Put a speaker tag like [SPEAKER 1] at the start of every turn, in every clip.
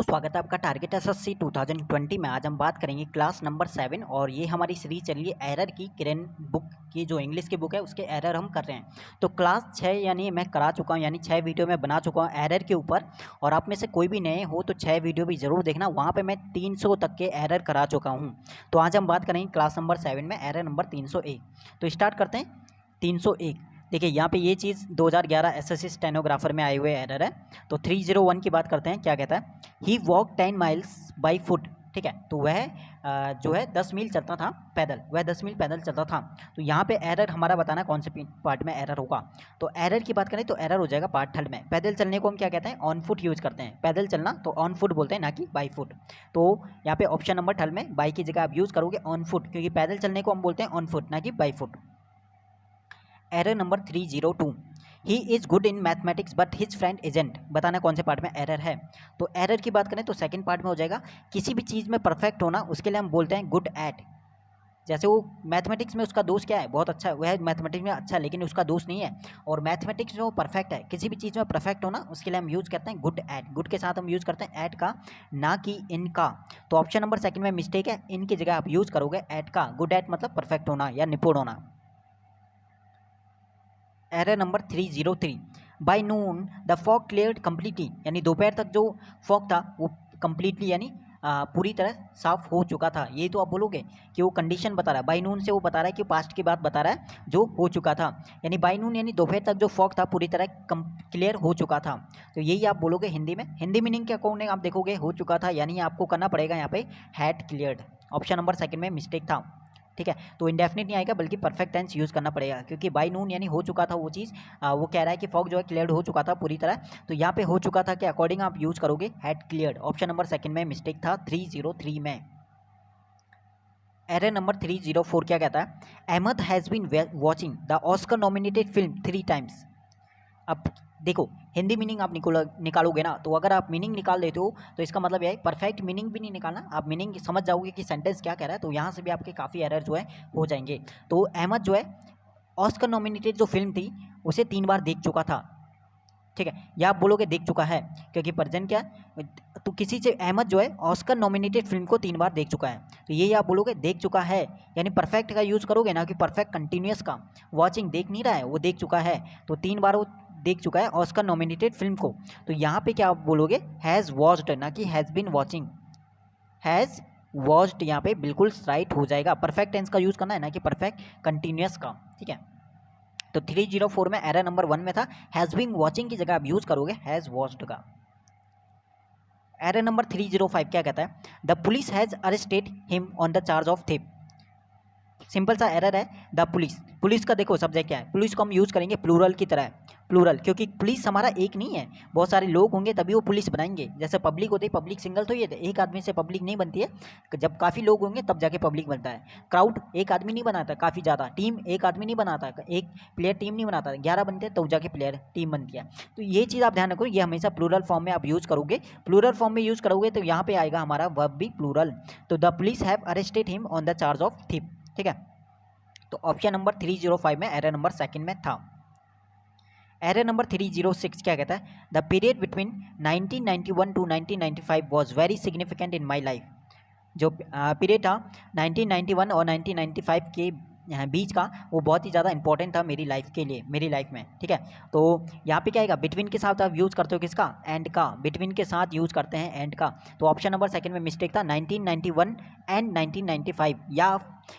[SPEAKER 1] दोस्तों स्वागत है आपका टारगेट एसएससी 2020 में। आज हम बात करेंगे क्लास नंबर 7 और ये हमारी सीरीज चल रही है एरर की। किरण बुक की जो इंग्लिश की बुक है उसके एरर हम कर रहे हैं। तो क्लास 6 यानी मैं करा चुका हूँ, यानी 6 वीडियो मैं बना चुका हूँ एरर के ऊपर। और आप में से कोई भी नए हो तो 6 वीडियो भी ज़रूर देखना, वहाँ पर मैं 300 तक के एरर करा चुका हूँ। तो आज हम बात करेंगे क्लास नंबर 7 में एरर नंबर 301। तो स्टार्ट करते हैं। 301 देखिए यहाँ पे ये चीज़ 2011 एसएससी स्टेनोग्राफर में आए हुए एरर है। तो 301 की बात करते हैं। क्या कहता है? ही वॉक 10 माइल्स बाई फुट। ठीक है, तो वह जो है 10 मील चलता था पैदल, वह 10 मील पैदल चलता था। तो यहाँ पे एरर हमारा बताना कौन से पार्ट में एरर होगा। तो एरर की बात करें तो एरर हो जाएगा पार्ट थर्ड में। पैदल चलने को हम क्या कहते हैं? ऑन फुट यूज करते हैं। पैदल चलना तो ऑन फुट बोलते हैं, ना कि बाई फुट। तो यहाँ पे ऑप्शन नंबर थर्ड में बाई की जगह आप यूज़ करोगे ऑन फुट, क्योंकि पैदल चलने को हम बोलते हैं ऑन फुट, ना कि by foot. Error number 302, he is good in mathematics but his friend isn't. बताना कौन से पार्ट में एरर है। तो एरर की बात करें तो सेकंड पार्ट में हो जाएगा। किसी भी चीज़ में परफेक्ट होना उसके लिए हम बोलते हैं गुड एट। जैसे वो मैथमेटिक्स में उसका दोष क्या है? बहुत अच्छा है, वह मैथमेटिक्स में अच्छा है लेकिन उसका दोष नहीं है। और मैथमेटिक्स जो परफेक्ट है, किसी भी चीज़ में परफेक्ट होना उसके लिए हम यूज़ करते हैं गुड एट। गुड के साथ हम यूज़ करते हैं एट का, ना कि इन का। तो ऑप्शन नंबर सेकंड में मिस्टेक है, इन की जगह आप यूज़ करोगे एट का। गुड एट मतलब परफेक्ट होना या निपुण होना। Error number 303, by Noon the fog cleared completely, यानी दोपहर तक जो फॉग था वो कम्प्लीटली यानी पूरी तरह साफ हो चुका था। ये तो आप बोलोगे कि वो कंडीशन बता रहा है। बाई नून से वो बता रहा है कि पास्ट की बात बता रहा है जो हो चुका था, यानी बाई नून यानी दोपहर तक जो फॉग था पूरी तरह क्लियर हो चुका था। तो यही आप बोलोगे हिंदी में। हिंदी मीनिंग के अकॉर्डिंग आप देखोगे हो चुका था, यानी आपको करना पड़ेगा यहाँ पे had cleared. Option number second में मिस्टेक था। ठीक है, तो इंडेफिनिट नहीं आएगा बल्कि परफेक्ट टेंस यूज़ करना पड़ेगा, क्योंकि बाई नून यानी हो चुका था वो चीज़। वो कह रहा है कि फॉग जो है क्लियर्ड हो चुका था पूरी तरह। तो यहाँ पे हो चुका था के अकॉर्डिंग आप यूज़ करोगे had cleared. Option number second में मिस्टेक था 303 में। एरर नंबर 304 क्या कहता है? Ahmed has been watching the Oscar nominated film 3 times. अब देखो हिंदी मीनिंग आप निकालोगे ना, तो अगर आप मीनिंग निकाल देते हो तो इसका मतलब यह है परफेक्ट मीनिंग भी नहीं निकालना, आप मीनिंग समझ जाओगे कि सेंटेंस क्या कह रहा है। तो यहाँ से भी आपके काफ़ी एरर जो है हो जाएंगे। तो अहमद जो है ऑस्कर नॉमिनेटेड जो फिल्म थी उसे 3 बार देख चुका था। ठीक है, या आप बोलोगे देख चुका है, क्योंकि प्रेजेंट क्या है। तो किसी से अहमद जो है ऑस्कर नॉमिनेटेड फिल्म को 3 बार देख चुका है, तो यही आप बोलोगे देख चुका है, यानी परफेक्ट का यूज़ करोगे ना कि परफेक्ट कंटिन्यूस का। वॉचिंग देख नहीं रहा है, वो देख चुका है, तो 3 बार वो देख चुका है ऑस्कर नॉमिनेटेड फिल्म को। तो यहाँ पे क्या आप बोलोगे? हैज़ वॉच्ड, ना कि has been watching. Has watched यहाँ पे बिल्कुल राइट हो जाएगा। परफेक्ट टेंस का यूज़ करना है, ना कि परफेक्ट कंटिन्यूस का। ठीक है, तो 304 में एरर नंबर 1 में था हैज़ बीन वॉचिंग की जगह आप यूज़ करोगे हैज़ वॉच्ड का। एरर नंबर 305 क्या कहता है? The police has arrested him on the charge of theft. Simple सा एरर है। द पुलिस, पुलिस का देखो सब्जेक्ट क्या है? पुलिस को हम यूज़ करेंगे प्लूरल की तरह, प्लूरल, क्योंकि पुलिस हमारा एक नहीं है, बहुत सारे लोग होंगे तभी वो पुलिस बनाएंगे। जैसे पब्लिक होती है, पब्लिक सिंगल तो ये एक आदमी से पब्लिक नहीं बनती है, जब काफ़ी लोग होंगे तब जाके पब्लिक बनता है। क्राउड एक आदमी नहीं बनाता, काफ़ी ज़्यादा। टीम एक आदमी नहीं बनाता, एक प्लेयर टीम नहीं बनाता, 11 बनते हैं तब जाके प्लेयर टीम बनती है। तो ये चीज़ आप ध्यान रखो, ये हमेशा प्लूरल फॉर्म में आप यूज़ करोगे। प्लूरल फॉर्म में यूज़ करोगे तो यहाँ पे आएगा हमारा वर्ब भी प्लूरल। तो the police have arrested him on the charge of thief. ठीक है, तो ऑप्शन नंबर 305 में एरर नंबर सेकंड में था। एरर नंबर 306 क्या कहता है? The period between 1991 to 1995 was very significant in my life. जो पीरियड था 1991 और 1995 के बीच का, वो बहुत ही ज़्यादा इंपॉर्टेंट था मेरी लाइफ के लिए, मेरी लाइफ में। ठीक है, तो यहाँ पे क्या आएगा? बिटवीन के साथ आप यूज़ करते हो किसका? एंड का। बिटवीन के साथ यूज़ करते हैं एंड का। तो ऑप्शन नंबर सेकंड में मिस्टेक था 1991 एंड 1995, या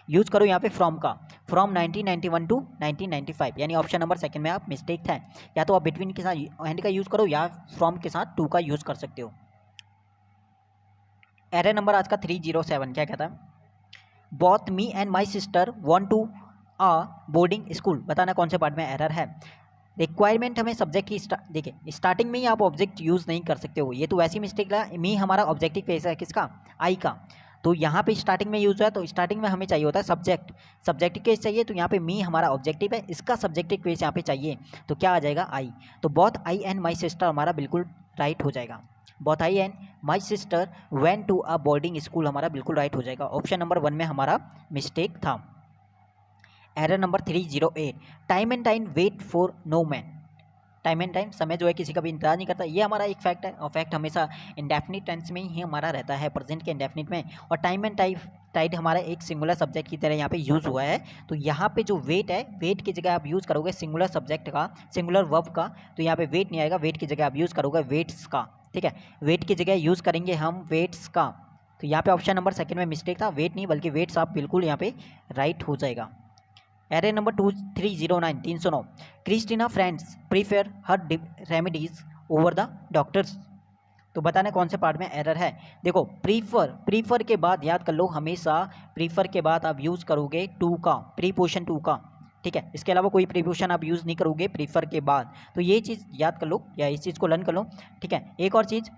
[SPEAKER 1] यूज़ करो यहाँ पे फ्रॉम का, फ्रॉम 1991 टू 1995, यानी ऑप्शन नंबर सेकंड में आप मिस्टेक था। या तो आप बिटवीन के साथ एंड का यूज़ करो या फ्रॉम के साथ टू का यूज़ कर सकते हो। एरर नंबर आज का 307 क्या कहता है? Both me and my sister want to a boarding school. बताना कौन से पार्ट में एरर है। रिक्वायरमेंट हमें सब्जेक्ट की देखिए स्टार्टिंग में ही आप ऑब्जेक्ट यूज़ नहीं कर सकते हो, ये तो वैसी मिस्टेक लगा। मी हमारा ऑब्जेक्टिव फेस है किसका? आई का। तो यहाँ पे स्टार्टिंग में यूज़ हुआ है, तो स्टार्टिंग में हमें चाहिए होता है सब्जेक्ट, सब्जेक्टिव केस चाहिए। तो यहाँ पे मी हमारा ऑब्जेक्टिव है, इसका सब्जेक्टिव केस यहाँ पे चाहिए, तो क्या आ जाएगा? आई। तो both I and my sister हमारा बिल्कुल राइट हो जाएगा। Both I and my sister went to a boarding school हमारा बिल्कुल राइट हो जाएगा। ऑप्शन नंबर 1 में हमारा मिस्टेक था। Error number 308, time and time wait for no man. Time and time, समय जो है किसी का भी इंतजार नहीं करता, ये हमारा एक फैक्ट है। और फैक्ट हमेशा इंडेफिनिट टेंस में ही हमारा रहता है, प्रेजेंट के इंडेफिनिट में। और टाइम एंड टाइड हमारा एक सिंगुलर सब्जेक्ट की तरह यहाँ पे यूज़ हुआ है। तो यहाँ पे जो वेट है, वेट की जगह आप यूज़ करोगे सिंगुलर सब्जेक्ट का, सिंगुलर वर्ब का, तो यहाँ पे वेट नहीं आएगा, वेट की जगह आप यूज़ करोगे वेट्स का। ठीक है, वेट की जगह यूज़ करेंगे हम वेट्स का। तो यहाँ पे ऑप्शन नंबर सेकंड में मिस्टेक था, वेट नहीं बल्कि वेट्स आप बिल्कुल यहाँ पे राइट हो जाएगा। Error number 2309 309, Christina friends prefer her remedies over the doctors. तो बताना कौन से पार्ट में एरर है। देखो प्रीफर के बाद याद कर लो, हमेशा प्रीफर के बाद आप यूज़ करोगे टू का, प्रीपोजिशन टू का। ठीक है, इसके अलावा कोई प्रीपोजिशन आप यूज़ नहीं करोगे प्रीफर के बाद। तो ये चीज़ याद कर लो या इस चीज़ को लर्न कर लो। ठीक है, एक और चीज़,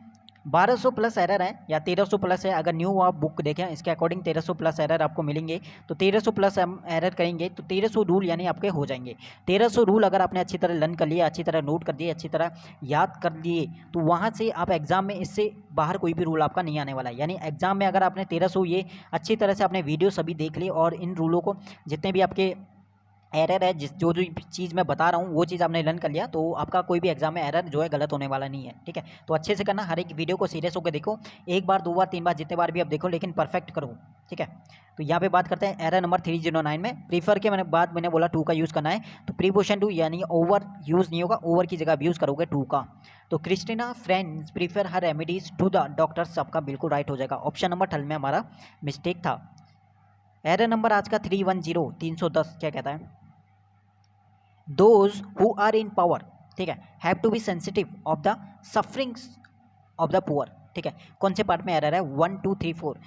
[SPEAKER 1] 1200 प्लस एरर है या 1300 प्लस है। अगर न्यू आप बुक देखें इसके अकॉर्डिंग 1300 प्लस एरर आपको मिलेंगे। तो 1300 प्लस हम एरर करेंगे तो 1300 रूल यानी आपके हो जाएंगे। 1300 रूल अगर आपने अच्छी तरह लर्न कर लिया, अच्छी तरह नोट कर दिए, अच्छी तरह याद कर लिए, तो वहाँ से आप एग्जाम में इससे बाहर कोई भी रूल आपका नहीं आने वाला है। यानी एग्जाम में अगर आपने 1300 ये अच्छी तरह से आपने वीडियो सभी देख ली और इन रूलों को जितने भी आपके एरर है, जो जो चीज़ मैं बता रहा हूँ वो चीज़ आपने लर्न कर लिया, तो आपका कोई भी एग्जाम में एरर जो है गलत होने वाला नहीं है। ठीक है, तो अच्छे से करना, हर एक वीडियो को सीरियस होकर देखो, एक बार, दो बार, तीन बार, जितने बार भी आप देखो, लेकिन परफेक्ट करो। ठीक है, तो यहाँ पे बात करते हैं एरर नंबर 309 में। प्रीफर के मैंने बोला टू का यूज़ करना है, तो प्रीपोजिशन टू यानी ओवर यूज़ नहीं होगा, ओवर की जगह आप यूज़ करोगे टू का। तो Christina friends prefer her remedies to the doctors, आपका बिल्कुल राइट हो जाएगा। ऑप्शन नंबर 12 में हमारा मिस्टेक था। एरर नंबर आज का 310 क्या कहता है, those who are in power, ठीक है, have to be sensitive of the sufferings of the poor. ठीक है, कौन से पार्ट में एरर है, 1 2 3 4।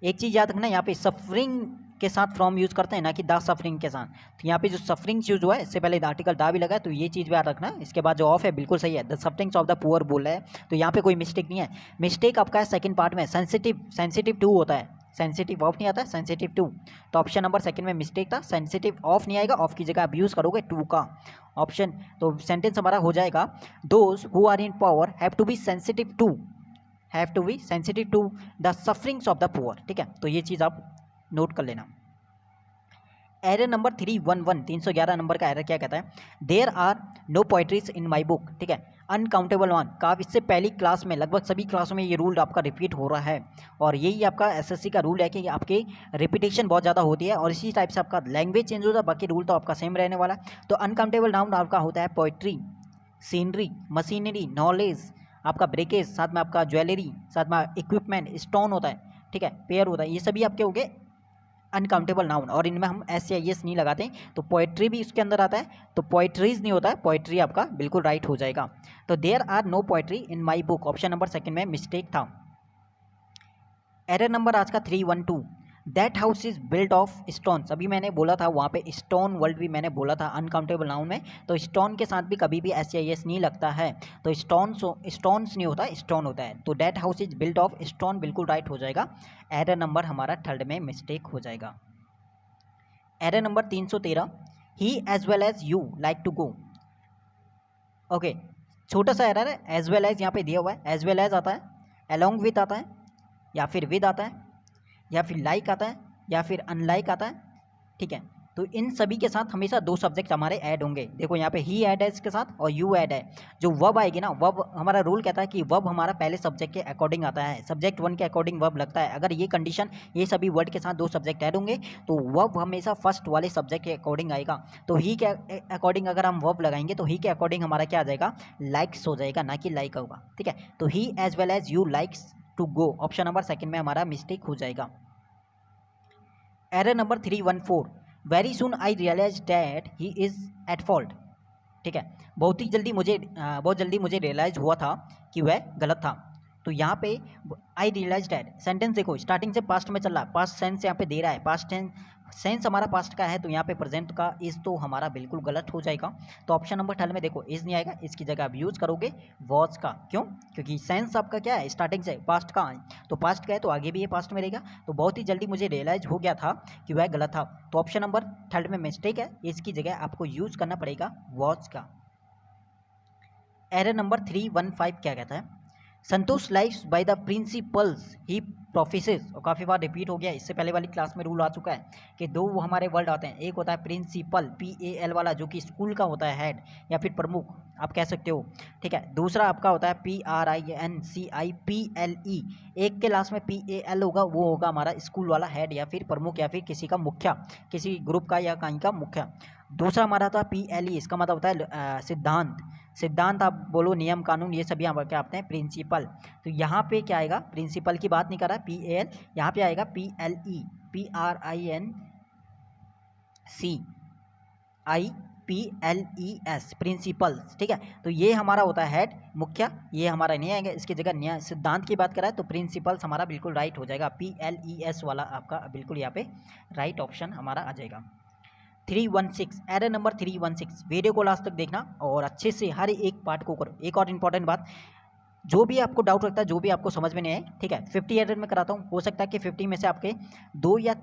[SPEAKER 1] एक चीज़ याद रखना, यहाँ पे सफरिंग के साथ फ्रॉम यूज़ करते हैं ना कि द सफरिंग के साथ। तो यहाँ पे जो सफरिंग्स यूज हुआ है, इससे पहले आर्टिकल दा भी लगा है, तो ये चीज़ भी याद रखना। इसके बाद जो ऑफ है बिल्कुल सही है, the sufferings of the poor बोल रहा है, तो यहाँ पे कोई मिस्टेक नहीं है। मिस्टेक आपका है सेकंड पार्ट में, सेंसिटिव टू होता है, सेंसिटिव ऑफ नहीं आता है, सेंसिटिव टू। तो ऑप्शन नंबर सेकंड में मिस्टेक था, सेंसिटिव ऑफ नहीं आएगा, ऑफ की जगह आप यूज़ करोगे टू का ऑप्शन। तो सेंटेंस हमारा हो जाएगा, those who are in power have to be sensitive to the sufferings of the poor. ठीक है, तो ये चीज़ आप नोट कर लेना। एरर नंबर 311 नंबर का एरर क्या कहता है, there are no poetries in my book. ठीक है, अनकाउंटेबल वन का इससे पहली क्लास में, लगभग सभी क्लासों में ये रूल आपका रिपीट हो रहा है। और यही आपका एसएससी का रूल है कि आपके रिपीटेशन बहुत ज़्यादा होती है और इसी टाइप से आपका लैंग्वेज चेंज होता है, बाकी रूल तो आपका सेम रहने वाला है। तो अनकाउंटेबल नाउन आपका होता है पोइट्री, सीनरी, मशीनरी, नॉलेज, आपका ब्रेकेज, साथ में आपका ज्वेलरी, साथ में इक्विपमेंट, स्टोन होता है। ठीक है, पेयर होता है, ये सभी आपके हो गए अनकाउंटेबल नाउन। और इनमें हम एस या एस नहीं लगाते, तो पोइट्री भी इसके अंदर आता है, तो पोइट्रीज नहीं होता है, पोइट्री आपका बिल्कुल राइट हो जाएगा। तो there are no poetry in my book, option number second में मिस्टेक था। एरर नंबर आज का 312, that house is built of stones. अभी मैंने बोला था वहाँ पे स्टोन वर्ड भी मैंने बोला था अनकाउंटेबल नाउन में, तो स्टोन के साथ भी कभी भी एस या एस नहीं लगता है, तो स्टोन्स नहीं होता, स्टोन होता है। तो that house is built of stone बिल्कुल राइट हो जाएगा। एरर नंबर हमारा थर्ड में मिस्टेक हो जाएगा। Error number 313, he as well as you like to go. Okay, छोटा सा एरर है, एज वेल एज यहाँ पे दिया हुआ है, एज वेल एज आता है, अलॉन्ग विथ आता है, या फिर विद आता है, या फिर लाइक आता है, या फिर अनलाइक आता है। ठीक है, तो इन सभी के साथ हमेशा दो सब्जेक्ट हमारे ऐड होंगे। देखो यहाँ पे ही ऐड है इसके साथ और यू ऐड है। जो वर्ब आएगी ना, वर्ब हमारा रूल कहता है कि वर्ब हमारा पहले सब्जेक्ट के अकॉर्डिंग आता है, सब्जेक्ट वन के अकॉर्डिंग वर्ब लगता है। अगर ये कंडीशन, ये सभी वर्ड के साथ दो सब्जेक्ट ऐड होंगे, तो वर्ब हमेशा फर्स्ट वाले सब्जेक्ट के अकॉर्डिंग आएगा। तो ही के अकॉर्डिंग अगर हम वर्ब लगाएंगे तो ही के अकॉर्डिंग हमारा क्या आ जाएगा, लाइक्स हो जाएगा, ना कि लाइक होगा। ठीक है, तो he as well as you likes to go, option number second में हमारा मिस्टेक हो जाएगा। Error number 314, very soon I realise that he is at fault. ठीक है, बहुत जल्दी मुझे रियलाइज हुआ था कि वह गलत था। तो यहाँ पे आई रियलाइज डैट, सेंटेंस देखो स्टार्टिंग से पास्ट में चल रहा है, पास्ट सेंस यहाँ पे दे रहा है, पास्ट सेंस हमारा पास्ट का है, तो यहाँ पे प्रेजेंट का इज़ तो हमारा बिल्कुल गलत हो जाएगा। तो ऑप्शन नंबर 12 में देखो इज़ नहीं आएगा, इसकी जगह आप यूज़ करोगे वॉज का। क्यों? क्योंकि सेंस आपका क्या है, स्टार्टिंग से पास्ट का है, तो पास्ट का है तो आगे भी ये पास्ट में रहेगा। तो बहुत ही जल्दी मुझे रियलाइज हो गया था कि वह गलत था, तो ऑप्शन नंबर 3 में मिस्टेक है, इसकी जगह आपको यूज़ करना पड़ेगा वॉज का। एरर नंबर 315 क्या कहता है, Santosh lives by the principles he professes, और काफ़ी बार रिपीट हो गया, इससे पहले वाली क्लास में रूल आ चुका है कि दो वो हमारे वर्ड आते हैं, एक होता है प्रिंसिपल PAL वाला जो कि स्कूल का होता है हेड या फिर प्रमुख आप कह सकते हो, ठीक है। दूसरा आपका होता है PRINCIPLE, एक के लास्ट में PAL होगा, वो होगा हमारा स्कूल वाला हेड या फिर प्रमुख या फिर किसी का मुखिया, किसी ग्रुप का या कहीं का मुखिया। दूसरा हमारा था PLE, इसका मतलब होता है सिद्धांत, सिद्धांत आप बोलो, नियम कानून, ये सभी यहाँ क्या आते हैं प्रिंसिपल। तो यहाँ पे क्या आएगा, प्रिंसिपल की बात नहीं कर रहा PAL, यहाँ पे आएगा PLE, PRINCIPLES, प्रिंसिपल्स, ठीक है। तो ये हमारा होता है हेड, मुखिया, ये हमारा नहीं आएगा, इसकी जगह न्याय सिद्धांत की बात करा है तो प्रिंसिपल्स हमारा बिल्कुल राइट हो जाएगा, PLES वाला आपका बिल्कुल यहाँ पे राइट ऑप्शन हमारा आ जाएगा। 316, एरर नंबर 316, वीडियो को लास्ट तक देखना और अच्छे से हर एक पार्ट को करो। एक और इम्पॉर्टेंट बात, जो भी आपको डाउट लगता है, जो भी आपको समझ में नहीं आए, ठीक है, 50 एरर में कराता हूँ, हो सकता है कि 50 में से आपके 2 या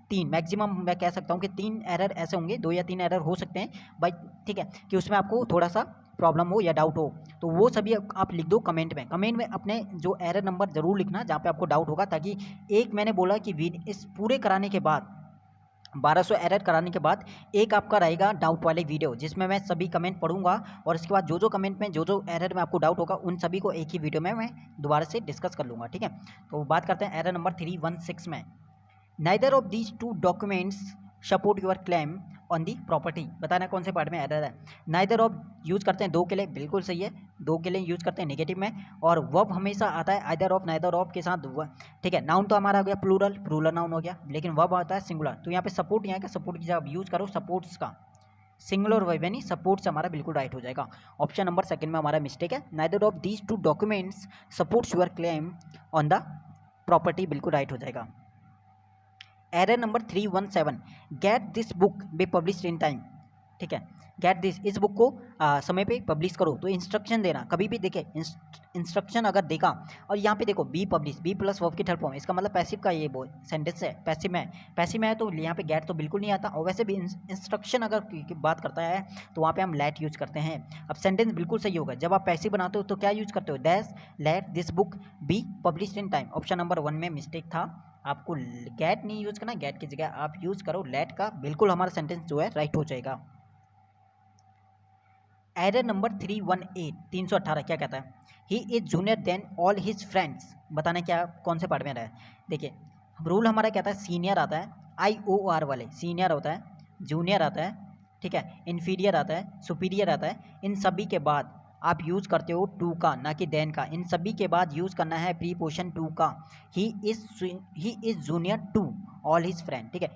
[SPEAKER 1] 3 मैक्सिमम, मैं कह सकता हूँ कि 3 एरर ऐसे होंगे, 2 या 3 एरर हो सकते हैं भाई, ठीक है, कि उसमें आपको थोड़ा सा प्रॉब्लम हो या डाउट हो, तो वो सभी आप लिख दो कमेंट में अपने जो एरर नंबर जरूर लिखना जहाँ पे आपको डाउट होगा, ताकि एक मैंने बोला कि इस पूरे कराने के बाद 1200 एरर कराने के बाद एक आपका रहेगा डाउट वाले वीडियो, जिसमें मैं सभी कमेंट पढ़ूंगा और इसके बाद जो कमेंट में जो एरर में आपको डाउट होगा उन सभी को एक ही वीडियो में मैं दोबारा से डिस्कस कर लूँगा, ठीक है। तो बात करते हैं एरर नंबर 316 में, neither of these two documents support your claim on the property, बताना कौन से पार्ट में एरर है। नाइदर ऑफ यूज़ करते हैं 2 के लिए, बिल्कुल सही है, 2 के लिए यूज़ करते हैं नेगेटिव में, और वर्ब हमेशा आता है आइदर ऑफ नाइदर ऑफ के साथ, ठीक है। नाउन तो हमारा हो गया प्लूरल नाउन हो गया, लेकिन वर्ब आता है सिंगुलर, तो यहाँ पे सपोर्ट, यहाँ का सपोर्ट की जब यूज़ करो सपोर्ट्स का, सिंगुलर वर्ब यानी सपोर्ट्स हमारा बिल्कुल राइट हो जाएगा। ऑप्शन नंबर सेकंड में हमारा मिस्टेक है, neither of these two documents supports your claim on the property, बिल्कुल राइट हो जाएगा। Error number 317, get this book be publish in time, ठीक है, गेट दिस, इस बुक को समय पे पब्लिश करो, तो इंस्ट्रक्शन देना, कभी भी देखे इंस्ट्रक्शन अगर देखा, और यहाँ पे देखो be publish, be plus verb की थर्ड फॉर्म, इसका मतलब पैसिव का ये सेंटेंस है, पैसिव में है, तो यहाँ पे गेट तो बिल्कुल नहीं आता, और वैसे भी इंस्ट्रक्शन अगर की बात करता है तो वहाँ पे हम लेट यूज करते हैं। अब सेंटेंस बिल्कुल सही होगा, जब आप पैसिव बनाते हो तो क्या यूज करते हो, that let this book be publish in time. Option number 1 में मिस्टेक था, आपको गेट नहीं यूज करना, गेट की जगह आप यूज करो लेट का, बिल्कुल हमारा सेंटेंस जो है राइट हो जाएगा। एरर नंबर 318, 318 क्या कहता है, he is junior then all his friends, बताना क्या कौन से पार्ट में रहा है। देखिए रूल हमारा कहता है सीनियर आता है, IOR वाले सीनियर होता है, जूनियर आता है, ठीक है, इन्फीरियर आता है, सुपीरियर आता है, इन सभी के बाद आप यूज़ करते हो टू का, ना कि देन का, इन सभी के बाद यूज़ करना है प्रीपोजिशन टू का। He is junior to all his friend, ठीक है।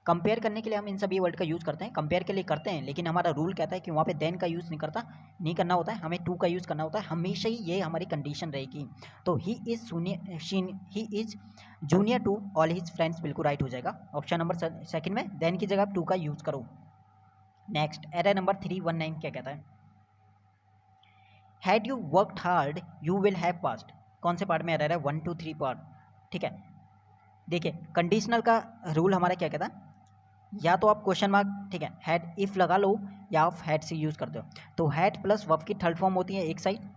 [SPEAKER 1] कंपेयर करने के लिए हम इन सभी वर्ड का यूज़ करते हैं, कंपेयर के लिए करते हैं, लेकिन हमारा रूल कहता है कि वहाँ पे देन का यूज़ नहीं करना होता है, हमें टू का यूज़ करना होता है, हमेशा ही ये हमारी कंडीशन रहेगी। तो he is junior to all his friends, बिल्कुल राइट हो जाएगा। ऑप्शन नंबर सेकंड में देन की जगह आप टू का यूज़ करो। नेक्स्ट एरर नंबर 319 क्या कहता है, had you worked hard you will have past, कौन से पार्ट में एरर है, 1 2 3 पार्ट, ठीक है। देखिए कंडीशनल का रूल हमारा क्या कहता है, या तो आप क्वेश्चन मार्क, ठीक है, हैड इफ लगा लो, या आप हैड से यूज़ करते हो, तो हैड प्लस वर्ब की थर्ड फॉर्म होती है एक साइड,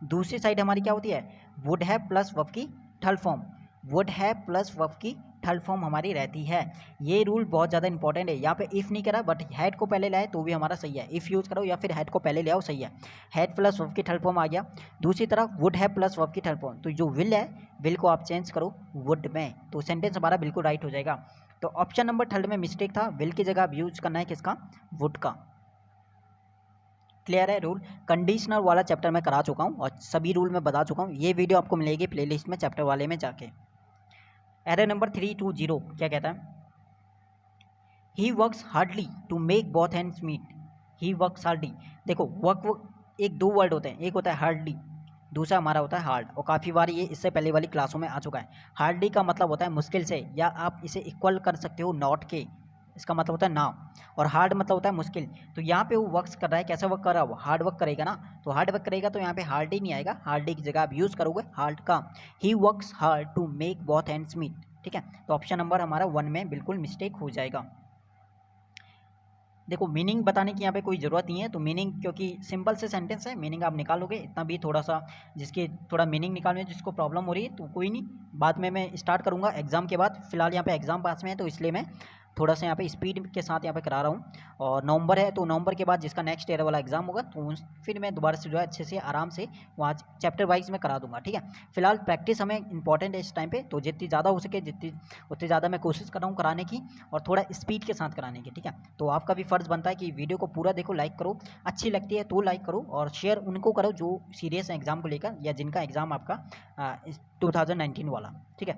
[SPEAKER 1] दूसरी साइड हमारी क्या होती है, वुड हैव प्लस वर्ब की third form, would have plus verb की थर्ड फॉर्म हमारी रहती है। ये रूल बहुत ज़्यादा इंपॉर्टेंट है, यहाँ पे इफ़ नहीं करा बट हैड को पहले लाए तो भी हमारा सही है, इफ़ यूज़ करो या फिर हैड को पहले ले आओ सही है। हैड प्लस वर्ब की थर्ड फॉर्म आ गया, दूसरी तरफ वुड हैव प्लस वर्ब की थर्ड फॉर्म, तो जो विल है विल को आप चेंज करो वुड में, तो सेंटेंस हमारा बिल्कुल राइट हो जाएगा। तो ऑप्शन नंबर थर्ड में मिस्टेक था, विल की जगह आप यूज करना है किसका, वुड का। क्लियर है रूल, कंडीशनल वाला चैप्टर में करा चुका हूँ और सभी रूल में बता चुका हूँ, ये वीडियो आपको मिलेगी प्लेलिस्ट में चैप्टर वाले में जाके। एरर नंबर 320 क्या कहता है, he works hardly to make both hands meet, he works hardly, देखो वर्क एक दो वर्ड होते हैं, एक होता है हार्डली, दूसरा हमारा होता है हार्ड, और काफ़ी बार ये इससे पहले वाली क्लासों में आ चुका है। हार्डली का मतलब होता है मुश्किल से, या आप इसे इक्वल कर सकते हो नॉट के, इसका मतलब होता है ना, और हार्ड मतलब होता है मुश्किल। तो यहाँ पे वो वर्क्स कर रहा है, कैसा वर्क कर रहा है, वो हार्ड वर्क करेगा ना, तो हार्ड वर्क करेगा तो यहाँ पे हार्डली नहीं आएगा, हार्डली की जगह आप यूज़ करोगे हार्ड का, he works hard to make both hands meet, ठीक है। तो ऑप्शन नंबर हमारा 1 में बिल्कुल मिस्टेक हो जाएगा। देखो मीनिंग बताने की यहाँ पे कोई ज़रूरत नहीं है, तो मीनिंग क्योंकि सिंपल से सेंटेंस है, मीनिंग आप निकाल लोगे। इतना भी थोड़ा सा जिसके थोड़ा मीनिंग निकालने में जिसको प्रॉब्लम हो रही है तो कोई नहीं, बाद में मैं स्टार्ट करूँगा एग्ज़ाम के बाद। फिलहाल यहाँ पे एग्ज़ाम पास में है तो इसलिए मैं थोड़ा सा यहाँ पे स्पीड के साथ यहाँ पे करा रहा हूँ। और नवंबर है तो नवंबर के बाद जिसका नेक्स्ट ईयर वाला एग्ज़ाम होगा तो फिर मैं दोबारा से जो है अच्छे से आराम से वहाँ चैप्टर वाइज में करा दूँगा, ठीक है। फिलहाल प्रैक्टिस हमें इंपॉर्टेंट है इस टाइम पे, तो जितनी ज़्यादा हो सके जितनी उतनी ज़्यादा मैं कोशिश कर रहा हूँ कराने की, और थोड़ा स्पीड के साथ कराने की, ठीक है। तो आपका भी फ़र्ज़ बनता है कि वीडियो को पूरा देखो, लाइक करो, अच्छी लगती है तो लाइक करो, और शेयर उनको करो जो सीरियस है एग्ज़ाम को लेकर या जिनका एग्ज़ाम आपका 2019 वाला, ठीक है।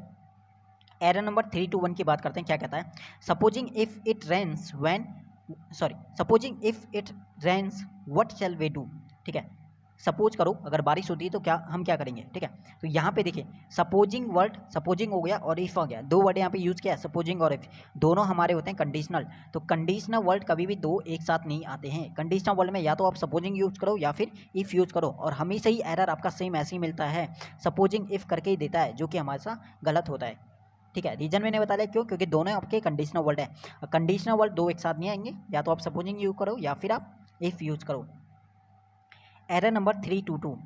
[SPEAKER 1] एरर नंबर 321 की बात करते हैं, क्या कहता है? Supposing if it rains what shall we do, ठीक है। सपोज करो अगर बारिश होती है तो क्या हम क्या करेंगे, ठीक है। तो यहाँ पे देखिए सपोजिंग वर्ड, सपोजिंग हो गया और इफ आ गया, दो वर्ड यहाँ पे यूज़ किया है, सपोजिंग और इफ, दोनों हमारे होते हैं कंडीशनल। तो कंडीशनल वर्ड कभी भी दो एक साथ नहीं आते हैं। कंडीशनल वर्ड में या तो आप सपोजिंग यूज़ करो या फिर इफ़ यूज़ करो, और हमेशा ही एरर आपका सेम ऐसे ही मिलता है, सपोजिंग इफ करके ही देता है, जो कि हमारे साथ गलत होता है, ठीक है। रीजन मैंने बता दिया क्यों, क्योंकि दोनों आपके कंडीशनल वर्ड है। कंडीशनल वर्ड दो एक साथ नहीं आएंगे, या तो आप सपोजिंग यूज करो या फिर आप इफ यूज करो। Error number 322,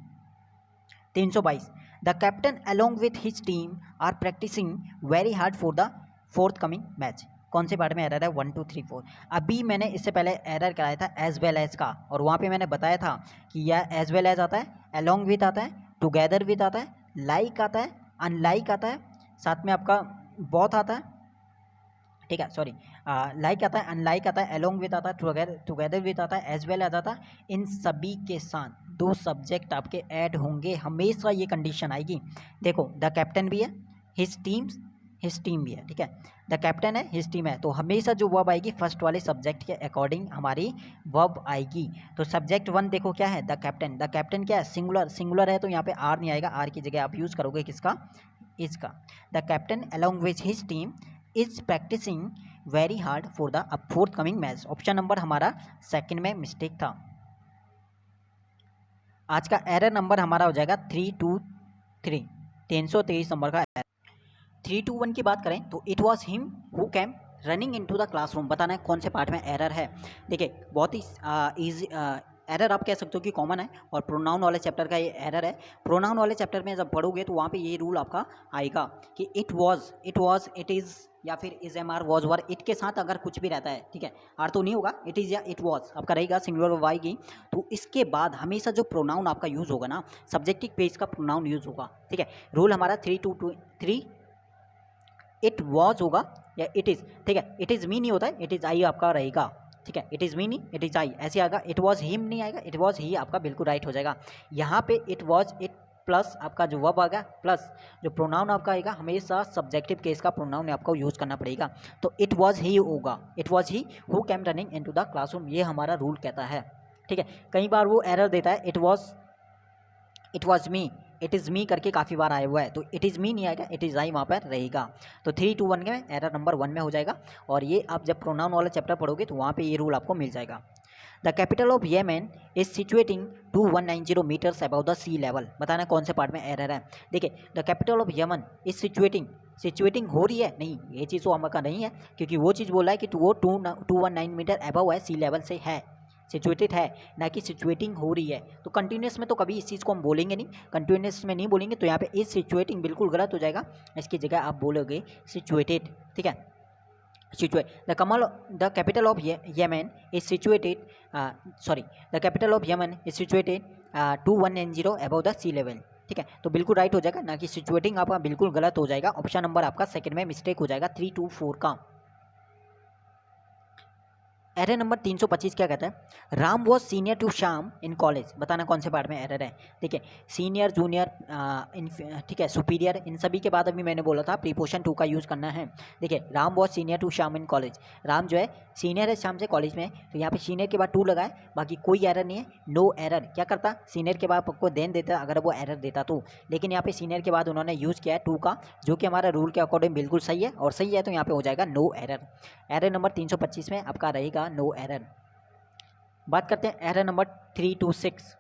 [SPEAKER 1] the captain along with his team are practising very hard for the fourth coming match. कौन से पार्ट में एरर है? 1 2 3 4। अभी मैंने इससे पहले एरर कराया था एज वेल एज का, और वहाँ पे मैंने बताया था कि यह एज वेल एज आता है, अलोंग विथ आता है, टुगेदर विथ आता है, लाइक आता है, अनलाइक आता है, साथ में आपका बहुत आता है, ठीक है, सॉरी, लाइक आता है, अनलाइक आता है, अलोंग विथ आता है, टुगेदर विथ आता है, एज वेल एज आता है। इन सभी के साथ दो सब्जेक्ट आपके ऐड होंगे, हमेशा ये कंडीशन आएगी। देखो द कैप्टन भी है, हिज टीम भी है, ठीक है। द कैप्टन है, हिज टीम है, तो हमेशा जो वर्ब आएगी फर्स्ट वाले सब्जेक्ट के अकॉर्डिंग हमारी वर्ब आएगी। तो सब्जेक्ट 1 देखो क्या है, द कैप्टन। द कैप्टन क्या है? सिंगुलर है, तो यहाँ पे आर नहीं आएगा, आर की जगह आप यूज़ करोगे किसका? इसका। The captain along with his team is practising very hard for the fourth coming match. Option number हमारा सेकंड में मिस्टेक था। आज का एरर नंबर हमारा हो जाएगा 323, 323 नंबर का एरर। 321 की बात करें तो it was him who came running into the classroom. बताना है कौन से पार्ट में एरर है। देखिए बहुत ही ईजी एरर आप कह सकते हो कि कॉमन है, और प्रोनाउन वाले चैप्टर का ये एरर है। प्रोनाउन वाले चैप्टर में जब पढ़ोगे तो वहाँ पे ये रूल आपका आएगा कि इट वॉज, इट इज़, या फिर is am are was were, it के साथ अगर कुछ भी रहता है, ठीक है, आर तो नहीं होगा, इट इज़ या इट वॉज आपका रहेगा, सिंगुलर वर्ब आएगी। तो इसके बाद हमेशा जो प्रोनाउन आपका यूज़ होगा ना, सब्जेक्टिव पेज का प्रोनाउन यूज़ होगा, ठीक है। रूल हमारा 323, इट वॉज होगा या इट इज़, ठीक है। इट इज़ मी नहीं होता है, इट इज़ आई आपका रहेगा, ठीक है। इट इज़ मी नहीं, इट इज़ आई ऐसे आएगा। इट वॉज हिम नहीं आएगा, इट वॉज ही आपका बिल्कुल राइट हो जाएगा। यहाँ पे इट वॉज, इट प्लस आपका जो वर्ब आएगा प्लस जो प्रोनाउन आपका आएगा, हमेशा सब्जेक्टिव केस का प्रोनाउन आपको यूज़ करना पड़ेगा। तो इट वॉज ही होगा, it was he who came running into the classroom, ये हमारा रूल कहता है, ठीक है। कई बार वो एरर देता है it was me, it is me करके काफ़ी बार आया हुआ है, तो इट इज़ मी नहीं आएगा, इट इज़ आई वहाँ पर रहेगा। तो 321 में एरर नंबर 1 में हो जाएगा, और ये आप जब प्रोनाउन वाला चैप्टर पढ़ोगे तो वहाँ पे ये रूल आपको मिल जाएगा। The capital of Yemen is situating 2190 metres above the sea level. बताना कौन से पार्ट में एरर है। देखिए the capital of Yemen is situating हो रही है, नहीं ये चीज़ तो हमका नहीं है, क्योंकि वो चीज़ बोला है कि वो 219 मीटर अबव है, सी लेवल से है, सिचुएटेड है, ना कि सिचुएटिंग हो रही है। तो कंटिन्यूस में तो कभी इस चीज़ को हम बोलेंगे नहीं, कंटिन्यूस में नहीं बोलेंगे, तो यहाँ पे इज सिचुएटिंग बिल्कुल गलत हो जाएगा, इसकी जगह आप बोलोगे सिचुएटेड, ठीक है। The capital of Yemen is situated, the capital of Yemen is situated 2190 above the sea level, ठीक है। तो बिल्कुल राइट हो जाएगा, ना कि सिचुएटिंग आपका बिल्कुल गलत हो जाएगा। ऑप्शन नंबर आपका सेकंड में मिस्टेक हो जाएगा 324 का। एरर नंबर 325 क्या कहता है? Ram was senior to Shyam in college. बताना कौन से पार्ट में एरर है। ठीक है, सीनियर, जूनियर, ठीक है, सुपीरियर, इन सभी के बाद अभी मैंने बोला था प्रीपोजिशन टू का यूज़ करना है। देखिए Ram was senior to Shyam in college, Ram जो है सीनियर है श्याम से कॉलेज में, तो यहाँ पे सीनियर के बाद टू लगाए, बाकी कोई एरर नहीं है, नो एरर। क्या करता? सीनियर के बाद आपको देन देता अगर वो एरर देता तो, लेकिन यहाँ पे सीनियर के बाद उन्होंने यूज़ किया है टू का, जो कि हमारा रूल के अकॉर्डिंग बिल्कुल सही है, और सही है तो यहाँ पे हो जाएगा नो एरर। एरर नंबर 325 में आपका रहेगा नो एरर। बात करते हैं एरर नंबर 326।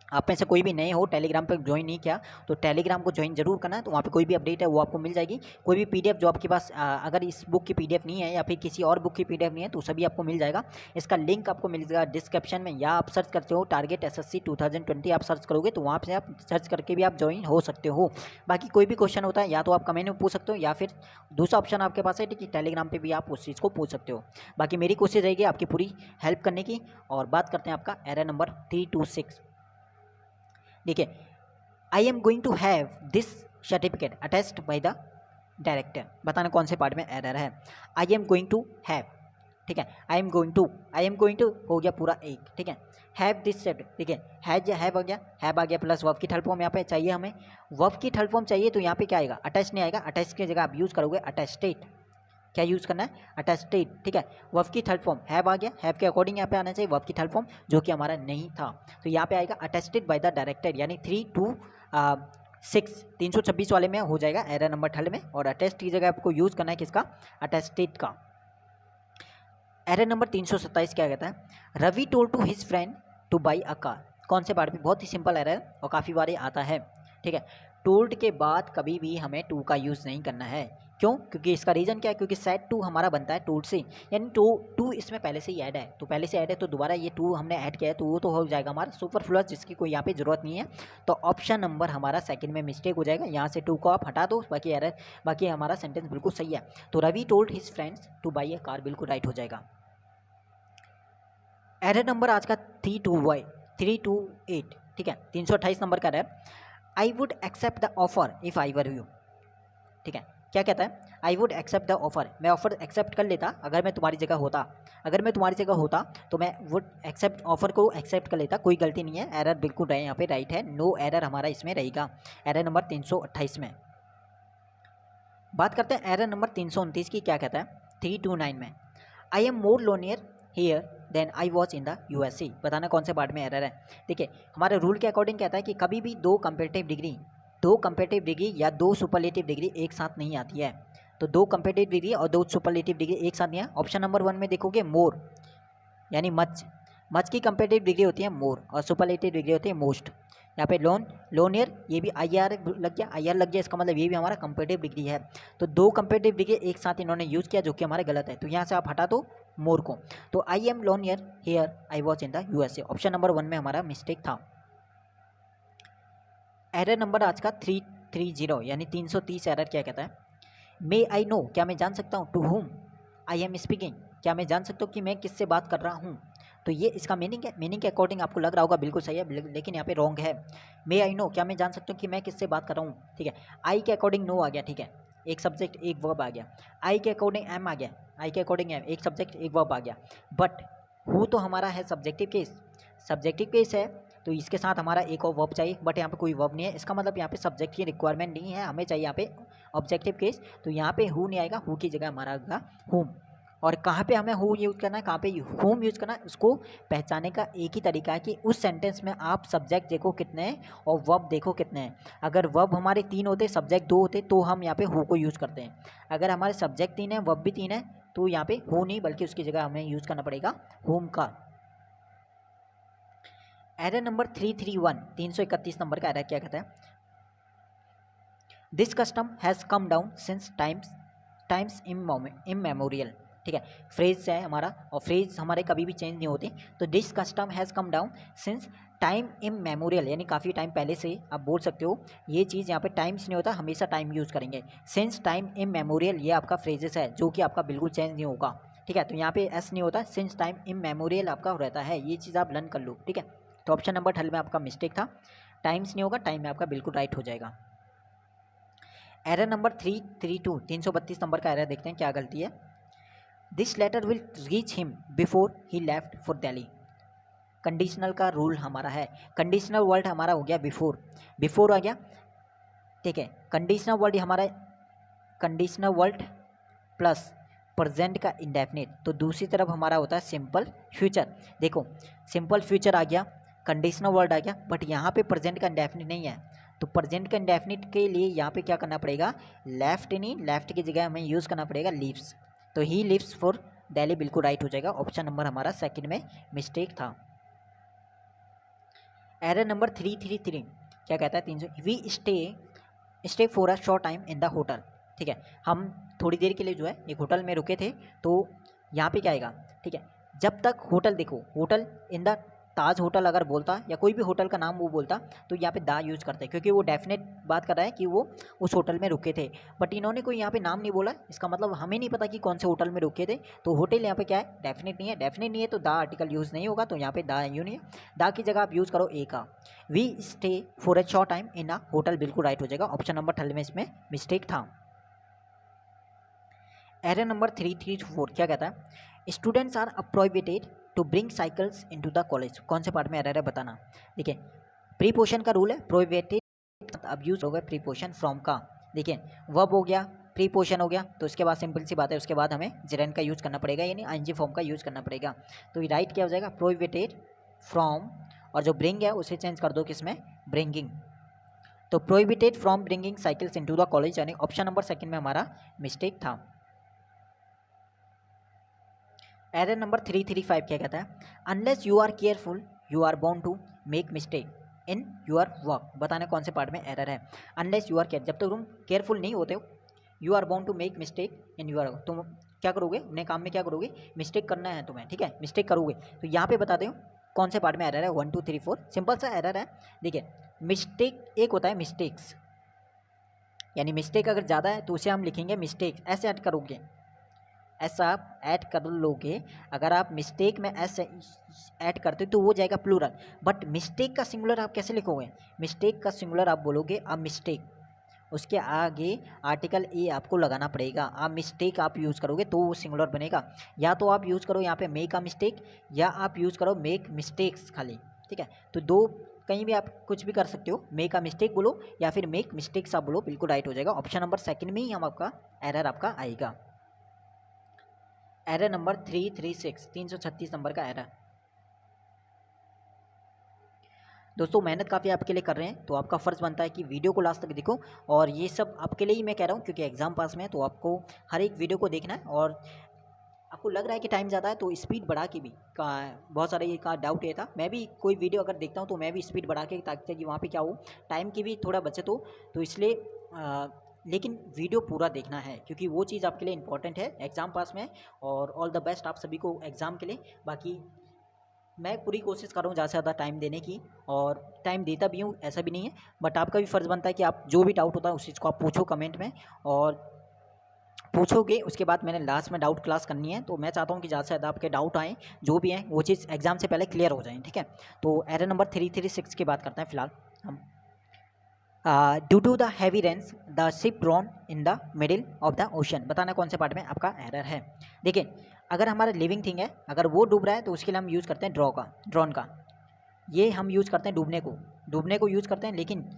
[SPEAKER 1] आप में से कोई भी नए हो, टेलीग्राम पे ज्वाइन नहीं किया तो टेलीग्राम को ज्वाइन जरूर करना है। तो वहाँ पे कोई भी अपडेट है वो आपको मिल जाएगी। कोई भी पीडीएफ जो आपके पास अगर इस बुक की पीडीएफ नहीं है या फिर किसी और बुक की पीडीएफ नहीं है तो सभी आपको मिल जाएगा। इसका लिंक आपको मिल जाएगा डिस्क्रिप्शन में, या आप सर्च करते हो टारगेट एसएससी 2020 आप सर्च करोगे तो वहाँ से आप सर्च करके भी आप ज्वाइन हो सकते हो। बाकी कोई भी क्वेश्चन होता है या तो आप कमेंट में पूछ सकते हो, या फिर दूसरा ऑप्शन आपके पास है कि टेलीग्राम पर भी आप उस चीज़ को पूछ सकते हो। बाकी मेरी कोशिश रहेगी आपकी पूरी हेल्प करने की। और बात करते हैं आपका एरर नंबर 326। देखिए, I am going to have this certificate attested by the director. बताना कौन से पार्ट में एरर है। I am going to have, ठीक है, आई एम गोइंग टू हो गया पूरा एक, ठीक है। हैव दिस सर्टिफिकेट, ठीक है, हैव आ गया, हैव आ गया प्लस वर्ब की थर्ड फॉर्म यहाँ पे चाहिए हमें। वर्ब की थर्ड फॉर्म चाहिए तो यहाँ पे क्या आएगा, अटैच नहीं आएगा। अटैच की जगह आप यूज़ करोगे अटेस्टेड। क्या यूज़ करना है, अटेस्टेड, ठीक है। वर्ब की थर्ड फॉर्म हैव आ गया, हैव के अकॉर्डिंग यहाँ पे आना चाहिए वर्ब की थर्ड फॉर्म, जो कि हमारा नहीं था। तो यहाँ पे आएगा अटेस्टेड बाय द डायरेक्टर, यानी 326 वाले में हो जाएगा एरर नंबर थर्ड में। और अटेस्ट की जगह आपको यूज़ करना है किसका, अटेस्टेड का। एरर नंबर 327 क्या कहता है, Ravi told to his friend to buy a car. कौन से पार्ट में, बहुत ही सिंपल एरर और काफ़ी बार आता है, ठीक है। टोल्ड के बाद कभी भी हमें टू का यूज़ नहीं करना है। क्यों, क्योंकि इसका रीज़न क्या है, क्योंकि सेट टू हमारा बनता है टोल्ड से, यानी टू इसमें पहले से ही ऐड है। तो पहले से ऐड है तो दोबारा ये टू हमने ऐड किया है तो वो तो हो जाएगा हमारा सुपरफ्लुअस, जिसकी कोई यहाँ पे ज़रूरत नहीं है। तो ऑप्शन नंबर हमारा सेकंड में मिस्टेक हो जाएगा। यहाँ से टू को आप हटा दो, बाकी हमारा सेंटेंस बिल्कुल सही है। तो Ravi told his friends to buy a car बिल्कुल राइट हो जाएगा। एरर नंबर आज का 328, ठीक है, 328 नंबर का error. I would accept the offer if I were you, ठीक है। क्या कहता है, I would accept the offer, मैं ऑफर एक्सेप्ट कर लेता अगर मैं तुम्हारी जगह होता। अगर मैं तुम्हारी जगह होता तो मैं वुड एक्सेप्ट, ऑफर को एक्सेप्ट कर लेता। कोई गलती नहीं है, एरर बिल्कुल रहे यहाँ पे राइट है, नो एरर हमारा इसमें रहेगा एरर नंबर 328 में। बात करते हैं एरर नंबर 329 की। क्या कहता है 329 में, I am more lonelier here than I was in the USA. बताना कौन से पार्ट में एरर है। देखिए, हमारे रूल के अकॉर्डिंग कहता है कि कभी भी दो कंपेरेटिव डिग्री या दो सुपरलेटिव डिग्री एक साथ नहीं आती है। तो दो कंपेरेटिव डिग्री और दो सुपरलेटिव डिग्री एक साथ नहीं है। ऑप्शन नंबर 1 में देखोगे मोर यानी मच की कंपेरेटिव डिग्री होती है मोर और सुपरलेटिव डिग्री होती है मोस्ट। यहाँ पे लोनियर, ये भी आई आर लग गया, इसका मतलब ये भी हमारा कंपेरेटिव डिग्री है। तो दो कंपेरेटिव डिग्री एक साथ इन्होंने यूज़ किया, जो कि हमारे गलत है। तो यहाँ से आप हटा दो मोर को। तो I am lonelier here I was in the USA, option number 1 में हमारा मिस्टेक था। एरर नंबर आज का 330 यानी 330 एरर क्या कहता है, मे आई नो, क्या मैं जान सकता हूँ, to whom I am speaking, क्या मैं जान सकता हूँ कि मैं किससे बात कर रहा हूँ। तो ये इसका मीनिंग है, मीनिंग के अकॉर्डिंग आपको लग रहा होगा बिल्कुल सही है, लेकिन यहाँ पे रॉन्ग है। मे आई नो, क्या मैं जान सकता हूँ कि मैं किससे बात कर रहा हूँ, ठीक है। आई के अकॉर्डिंग नो आ गया, ठीक है, एक सब्जेक्ट एक वर्ब आ गया। आई के अकॉर्डिंग एम आ गया, आई के अकॉर्डिंग एम, एक सब्जेक्ट एक वर्ब आ गया। बट हु तो हमारा है सब्जेक्टिव केस है, तो इसके साथ हमारा एक और वर्ब चाहिए, बट यहाँ पे कोई वर्ब नहीं है। इसका मतलब यहाँ पे सब्जेक्ट की रिक्वायरमेंट नहीं है, हमें चाहिए यहाँ पे ऑब्जेक्टिव केस। तो यहाँ पे हु नहीं आएगा, हु की जगह हमारा आएगा हुम। और कहाँ पे हमें हु यूज़ करना है, कहाँ पे हुम यूज़ करना है, उसको पहचानने का एक ही तरीका है कि उस सेंटेंस में आप सब्जेक्ट देखो कितने हैं और वर्ब देखो कितने हैं। अगर वर्ब हमारे 3 होते, सब्जेक्ट 2 होते, तो हम यहाँ पे हु को यूज़ करते हैं। अगर हमारे सब्जेक्ट 3 है, वर्ब भी 3 है, तो यहाँ पे हु नहीं बल्कि उसकी जगह हमें यूज़ करना पड़ेगा हुम का। एरर नंबर 331 नंबर का एरर क्या कहता है, this custom has come down since times immemorial, ठीक है। फ्रेज है हमारा और फ्रेज हमारे कभी भी चेंज नहीं होते। तो this custom has come down since time immemorial, यानी काफ़ी टाइम पहले से आप बोल सकते हो। ये चीज़ यहाँ पे टाइम्स नहीं होता, हमेशा टाइम यूज़ करेंगे। सिंस टाइम इममेमोरियल ये आपका फ्रेजेस है जो कि आपका बिल्कुल चेंज नहीं होगा, ठीक है। तो यहाँ पे एस नहीं होता, सिंस टाइम इममेमोरियल आपका रहता है। ये चीज़ आप लर्न कर लो, ठीक है। तो ऑप्शन नंबर 12 में आपका मिस्टेक था, टाइम्स नहीं होगा, टाइम में आपका बिल्कुल राइट हो जाएगा। एरर नंबर 332 नंबर का एरर देखते हैं क्या गलती है। This letter will reach him before he left for Delhi. Conditional का रूल हमारा है, कंडीशनल वर्ड हमारा हो गया बिफोर आ गया, ठीक है। कंडीशनल वर्ड प्लस प्रेजेंट का इंडेफिनिट, तो दूसरी तरफ हमारा होता है सिंपल फ्यूचर। देखो सिंपल फ्यूचर आ गया, कंडीशनल वर्ड आ गया, बट यहाँ पे प्रेजेंट का इंडेफिनिट नहीं है। तो प्रेजेंट का इंडेफिनिट के लिए यहाँ पे क्या करना पड़ेगा, लेफ्ट की जगह हमें यूज़ करना पड़ेगा लीव्स। तो ही लिव्स फॉर दिल्ली बिल्कुल राइट हो जाएगा, ऑप्शन नंबर हमारा सेकंड में मिस्टेक था। एरर नंबर 333 क्या कहता है? 300 we stay for a short time in the hotel. ठीक है, हम थोड़ी देर के लिए जो है एक होटल में रुके थे। तो यहाँ पे क्या आएगा? ठीक है, जब तक होटल, देखो hotel in the Taj hotel अगर बोलता या कोई भी होटल का नाम वो बोलता तो यहाँ पे दा यूज़ करते हैं, क्योंकि वो डेफिनेट बात कर रहा है कि वो उस होटल में रुके थे। बट इन्होंने कोई यहाँ पे नाम नहीं बोला, इसका मतलब हमें नहीं पता कि कौन से होटल में रुके थे। तो होटल यहाँ पे क्या है? डेफिनेट नहीं है। डेफिनेट नहीं है तो दा आर्टिकल यूज़ नहीं होगा, तो यहाँ पे दा यूँ नहीं है। दा की जगह आप यूज़ करो ए का। We stay for a short time in a hotel, बिल्कुल राइट हो जाएगा। ऑप्शन नंबर 3 में इसमें मिस्टेक था। एरर नंबर 334 क्या कहता है? Students are prohibited to bring cycles into the college. कौन से पार्ट में एरर है बताना। देखिए, प्रीपोशन का रूल है, प्रोहिबिटेड अब यूज हो गया प्रीपोशन फ्रॉम का। देखिए, वर्ब हो गया, प्रीपोशन हो गया, तो उसके बाद सिंपल सी बात है, उसके बाद हमें जेरेंड का यूज़ करना पड़ेगा, यानी आईएनजी फॉर्म का यूज़ करना पड़ेगा। तो ये राइट क्या हो जाएगा? प्रोहिबिटेड फ्रॉम, और जो ब्रिंग है उसे चेंज कर दो किसमें? ब्रिंगिंग। तो prohibited from bringing cycles into the college, यानी ऑप्शन नंबर 2 में हमारा मिस्टेक था। एरर नंबर 335 क्या कहता है? Unless you are careful you are bound to make mistake in your work. बताना कौन से पार्ट में एरर है? अनलेस यू आर केयर, जब तक तुम केयरफुल नहीं होते हो, you are bound to make mistake in your work, तुम क्या करोगे अपने काम में? क्या करोगे? मिस्टेक करना है तुम्हें, ठीक है, मिस्टेक करोगे। तो यहाँ पे बता दें कौन से पार्ट में एरर है? 1 2 3 4, सिंपल सा एरर है। देखिए, मिस्टेक एक होता है मिस्टेक्स, यानी मिस्टेक अगर ज़्यादा है तो उसे हम लिखेंगे मिस्टेक, ऐसे ऐड करोगे, ऐसा आप ऐड कर लोगे। अगर आप मिस्टेक में ऐसे ऐड करते हो तो वो जाएगा प्लूरल। बट मिस्टेक का सिंगुलर आप कैसे लिखोगे? मिस्टेक का सिंगुलर आप बोलोगे अ मिस्टेक, उसके आगे आर्टिकल ए आपको लगाना पड़ेगा। आप मिस्टेक आप यूज़ करोगे तो वो सिंगुलर बनेगा। या तो आप यूज़ करो यहाँ पे मेक अ मिस्टेक, या आप यूज़ करो मेक मिस्टेक्स खाली, ठीक है। तो दो कहीं भी आप कुछ भी कर सकते हो, मेक अ मिस्टेक बोलो या फिर मेक मिस्टेक्स आप बोलो, बिल्कुल राइट हो जाएगा। ऑप्शन नंबर 2 में ही हम आपका एरर आपका आएगा। एरर नंबर 336, 336 नंबर का एरर। दोस्तों मेहनत काफ़ी आपके लिए कर रहे हैं, तो आपका फ़र्ज़ बनता है कि वीडियो को लास्ट तक देखो। और ये सब आपके लिए ही मैं कह रहा हूँ, क्योंकि एग्ज़ाम पास में है, तो आपको हर एक वीडियो को देखना है। और आपको लग रहा है कि टाइम ज़्यादा है तो स्पीड बढ़ा के भी का, बहुत सारे ये का डाउट ये था। मैं भी कोई वीडियो अगर देखता हूँ तो मैं भी स्पीड बढ़ा के, ताकि वहाँ पे क्या हो, टाइम की भी थोड़ा बचत हो। तो इसलिए लेकिन वीडियो पूरा देखना है, क्योंकि वो चीज़ आपके लिए इंपॉर्टेंट है एग्ज़ाम पास में। और ऑल द बेस्ट आप सभी को एग्ज़ाम के लिए। बाकी मैं पूरी कोशिश कर रहा हूँ ज़्यादा से ज़्यादा टाइम देने की, और टाइम देता भी हूँ, ऐसा भी नहीं है। बट आपका भी फ़र्ज़ बनता है कि आप जो भी डाउट होता है उस चीज़ को आप पूछो कमेंट में, और पूछोगे उसके बाद मैंने लास्ट में डाउट क्लास करनी है। तो मैं चाहता हूँ कि ज़्यादा से ज़्यादा आपके डाउट आएँ, जो भी हैं वो चीज़ एग्ज़ाम से पहले क्लियर हो जाएँ, ठीक है। तो एरर नंबर 336 की बात करते हैं फिलहाल हम। Due to the heavy rains the ship drawn in the middle of the ocean. बताना कौन से पार्ट में आपका एरर है। देखिए, अगर हमारा लिविंग थिंग है, अगर वो डूब रहा है तो उसके लिए हम यूज़ करते हैं ड्रॉन का। ये हम यूज़ करते हैं डूबने को यूज़ करते हैं, लेकिन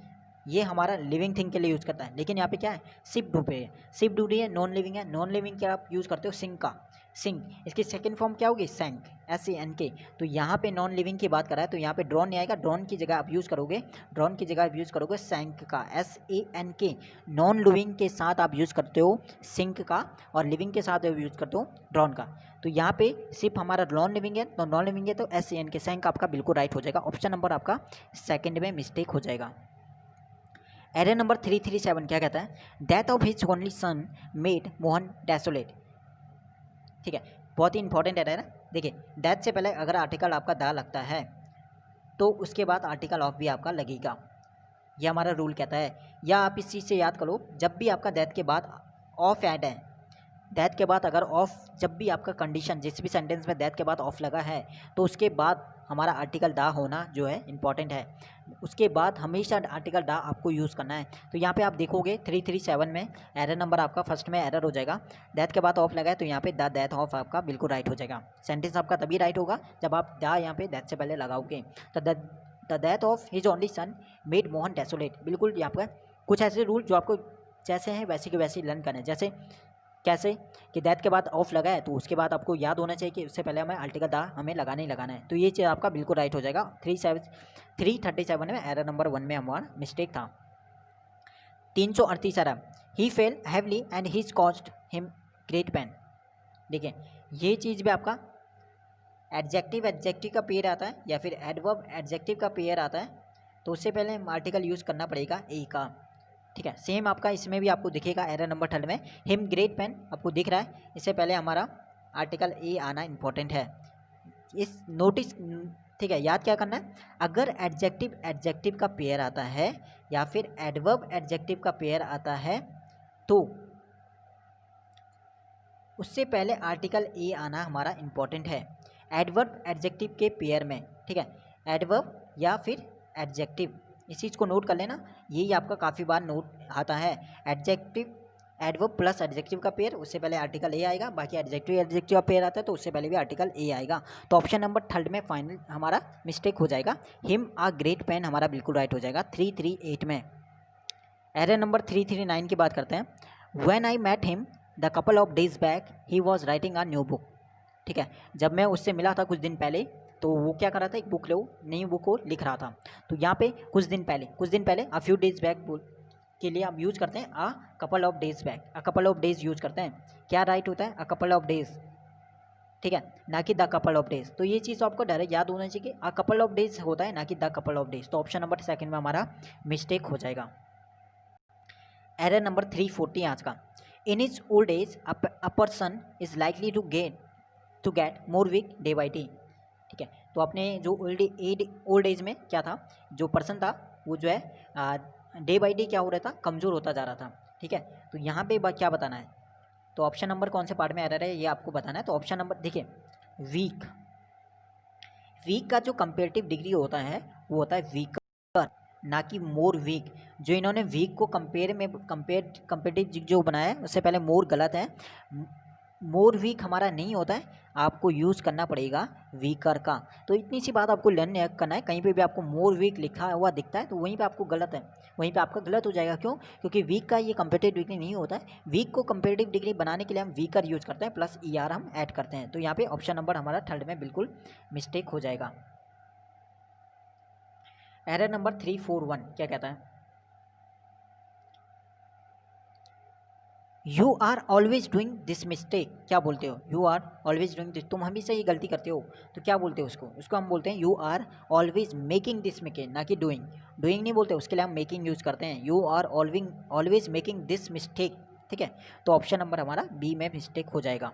[SPEAKER 1] ये हमारा लिविंग थिंग के लिए यूज़ करता है। लेकिन यहाँ पे क्या है? शिप डूब रही है, शिप डूब रही है, नॉन लिविंग है। नॉन लिविंग क्या आप यूज़ करते हो? सिंक का, सिंक। इसकी सेकंड फॉर्म क्या होगी? सैंक, SANK। तो यहाँ पे नॉन लिविंग की बात कर रहा है, तो यहाँ पे ड्रॉन नहीं आएगा। ड्रॉन की जगह आप यूज़ करोगे, ड्रॉन की जगह आप यूज़ करोगे सैंक का, SANK। नॉन लिविंग के साथ आप यूज़ करते हो सिंक का, और लिविंग के साथ यूज़ करते हो ड्रॉन का। तो यहाँ पे सिर्फ हमारा नॉन लिविंग है, तो नॉन लिविंग है तो SANK, सैंक आपका बिल्कुल राइट हो जाएगा। ऑप्शन नंबर आपका 2 में मिस्टेक हो जाएगा। एरर नंबर 337 क्या कहता है? Death of his only son made Mohan desolate. ठीक है, बहुत ही इंपॉर्टेंट एरर है। देखिए, डेथ से पहले अगर आर्टिकल आपका दा लगता है तो उसके बाद आर्टिकल ऑफ भी आपका लगेगा, ये हमारा रूल कहता है। या आप इस चीज़ से याद करो, जब भी आपका डेथ के बाद ऑफ ऐड है, डेथ के बाद अगर ऑफ, जब भी आपका कंडीशन जिस भी सेंटेंस में डेथ के बाद ऑफ लगा है, तो उसके बाद हमारा आर्टिकल दा होना जो है इंपॉर्टेंट है। उसके बाद हमेशा आर्टिकल दा आपको यूज़ करना है। तो यहाँ पे आप देखोगे 337 में एरर नंबर आपका फर्स्ट में एरर हो जाएगा। डेथ के बाद ऑफ लगा है तो यहाँ पे द डेथ ऑफ आपका बिल्कुल राइट हो जाएगा। सेंटेंस आपका तभी राइट होगा जब आप दा यहाँ पे डेथ से पहले लगाओगे। तो the death of his only son made Mohan desolate, बिल्कुल यहाँ पर कुछ ऐसे रूल जो आपको जैसे हैं वैसे के वैसे लर्न करने। जैसे कैसे कि डेथ के बाद ऑफ लगा है, तो उसके बाद आपको याद होना चाहिए कि उससे पहले हमें आर्टिकल दा हमें लगाना ही लगाना है। तो ये चीज़ आपका बिल्कुल राइट हो जाएगा। 337 में एरर नंबर 1 में हमारा मिस्टेक था। 338 error, he fell heavily and his cost him great pain. देखिए, ये चीज़ भी आपका एडजेक्टिव एडजेक्टिव का पेयर आता है या फिर एडवर्ब एडजेक्टिव का पेयर आता है, तो उससे पहले आर्टिकल यूज़ करना पड़ेगा ए का। ठीक है, सेम आपका इसमें भी आपको दिखेगा एरर नंबर 3 में हिम ग्रेट पेन आपको दिख रहा है, इससे पहले हमारा आर्टिकल ए आना इम्पोर्टेंट है। इस नोटिस, ठीक है, याद क्या करना है, अगर एडजेक्टिव एडजेक्टिव का पेयर आता है या फिर एडवर्ब एडजेक्टिव का पेयर आता है तो उससे पहले आर्टिकल ए आना हमारा इम्पॉर्टेंट है एडवर्ब एडजेक्टिव के पेयर में। ठीक है, एडवर्ब या फिर एडजेक्टिव, इस चीज़ को नोट कर लेना, यही आपका काफ़ी बार नोट आता है। एडजेक्टिव एडवर्ब प्लस एडजेक्टिव का पेयर, उससे पहले आर्टिकल ए आएगा, बाकी एडजेक्टिव एडजेक्टिव का पेयर आता है तो उससे पहले भी आर्टिकल ए आएगा। तो ऑप्शन नंबर 3 में फाइनल हमारा मिस्टेक हो जाएगा, हिम आ ग्रेट पेन हमारा बिल्कुल राइट हो जाएगा 338 में। एरर नंबर 339 की बात करते हैं। When I met him the couple of days back he was writing a new book. ठीक है, जब मैं उससे मिला था कुछ दिन पहले तो वो क्या कर रहा था, एक बुक नई बुक को लिख रहा था। तो यहाँ पे कुछ दिन पहले अ फ्यू डेज बैक के लिए आप यूज़ करते हैं a couple of days back, a couple of days use करते हैं। क्या राइट होता है, अ कपल ऑफ डेज, ठीक है, ना कि द कपल ऑफ डेज। तो ये चीज़ आपको डायरेक्ट याद होना चाहिए कि अ कपल ऑफ डेज होता है, ना कि द कपल ऑफ डेज। तो ऑप्शन नंबर 2 में हमारा मिस्टेक हो जाएगा। एरर नंबर 340 आज का, in is old age a person is likely to get more weak day by day. ठीक है, तो अपने जो ओल्ड एज में क्या था, जो पर्सन था वो जो है डे बाई डे क्या हो रहा था, कमज़ोर होता जा रहा था। ठीक है, तो यहाँ पे क्या बताना है, तो ऑप्शन नंबर कौन से पार्ट में एरर है ये आपको बताना है। तो ऑप्शन नंबर देखिए, वीक, वीक का जो कंपेरेटिव डिग्री होता है वो होता है वीकर, ना कि मोर वीक। जो इन्होंने वीक को कंपेरेटिव जो बनाया है उससे पहले मोर गलत है, मोर वीक हमारा नहीं होता है, आपको यूज़ करना पड़ेगा वीकर का। तो इतनी सी बात आपको लर्न करना है, कहीं पे भी आपको मोर वीक लिखा हुआ दिखता है तो वहीं पे आपको गलत है, वहीं पे आपका गलत हो जाएगा। क्यों, क्योंकि वीक का ये कंपेरेटिव डिग्री नहीं होता है। वीक को कंपेरेटिव डिग्री बनाने के लिए हम वीकर यूज़ करते हैं प्लस ER हम ऐड करते हैं। तो यहाँ पे ऑप्शन नंबर हमारा 3 में बिल्कुल मिस्टेक हो जाएगा। एरर नंबर 341 क्या कहता है, you are always doing this mistake. क्या बोलते हो, you are always doing this, तुम हमेशा ये गलती करते हो। तो क्या बोलते हो उसको हम बोलते हैं you are always making this mistake, ना कि डूइंग। डूइंग नहीं बोलते, उसके लिए हम मेकिंग यूज़ करते हैं, you are always making this mistake. ठीक है, तो ऑप्शन नंबर हमारा बी में मिस्टेक हो जाएगा।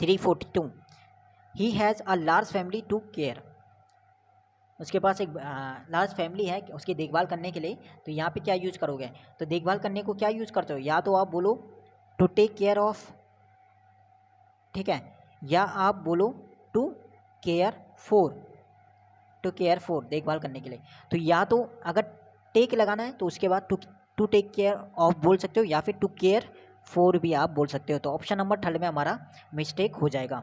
[SPEAKER 1] 342, he has a large family to care, उसके पास एक लार्ज फैमिली है उसकी देखभाल करने के लिए। तो यहाँ पे क्या यूज़ करोगे, तो देखभाल करने को क्या यूज़ करते हो, या तो आप बोलो टू टेक केयर ऑफ, ठीक है, या आप बोलो टू केयर फॉर देखभाल करने के लिए। तो या तो अगर टेक लगाना है तो उसके बाद टू टेक केयर ऑफ बोल सकते हो, या फिर टू केयर फॉर भी आप बोल सकते हो। तो ऑप्शन नंबर 3 में हमारा मिस्टेक हो जाएगा।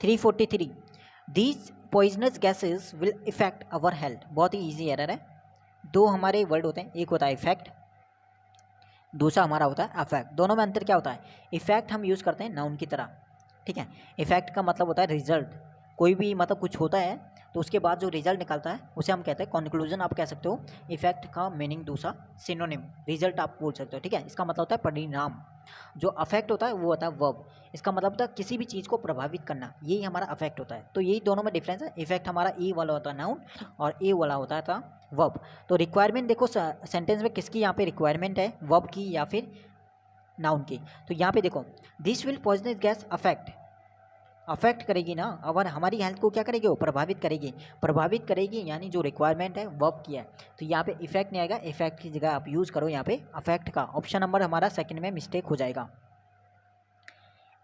[SPEAKER 1] 343, these poisonous gases will effect our health. बहुत ही ईजी एरर है, दो हमारे वर्ड होते हैं, एक होता है इफेक्ट, दूसरा हमारा होता है अफेक्ट। दोनों में अंतर क्या होता है, इफेक्ट हम यूज़ करते हैं नाउन की तरह। ठीक है, इफेक्ट का मतलब होता है रिजल्ट, कोई भी मतलब कुछ होता है तो उसके बाद जो रिजल्ट निकलता है उसे हम कहते हैं कंक्लूजन, आप कह सकते हो। इफेक्ट का मीनिंग दूसरा सिनोनिम, रिजल्ट आप बोल सकते हो। ठीक है, इसका मतलब होता है परिणाम। जो अफेक्ट होता है वो होता है वर्ब, इसका मतलब होता है किसी भी चीज़ को प्रभावित करना, यही हमारा अफेक्ट होता है। तो यही दोनों में डिफरेंस है, इफेक्ट हमारा ई वाला होता है नाउन और ए वाला होता था वर्ब। तो रिक्वायरमेंट देखो सेंटेंस में किसकी यहाँ पे रिक्वायरमेंट है, वर्ब की या फिर नाउन की। तो यहाँ पे देखो, this will poisonous gas affect करेगी ना, और हमारी हेल्थ को क्या करेगी, वो प्रभावित करेगी यानी जो रिक्वायरमेंट है वर्ब की है। तो यहाँ पे इफेक्ट नहीं आएगा, इफेक्ट की जगह आप यूज़ करो यहाँ पे अफेक्ट का। ऑप्शन नंबर हमारा 2 में मिस्टेक हो जाएगा।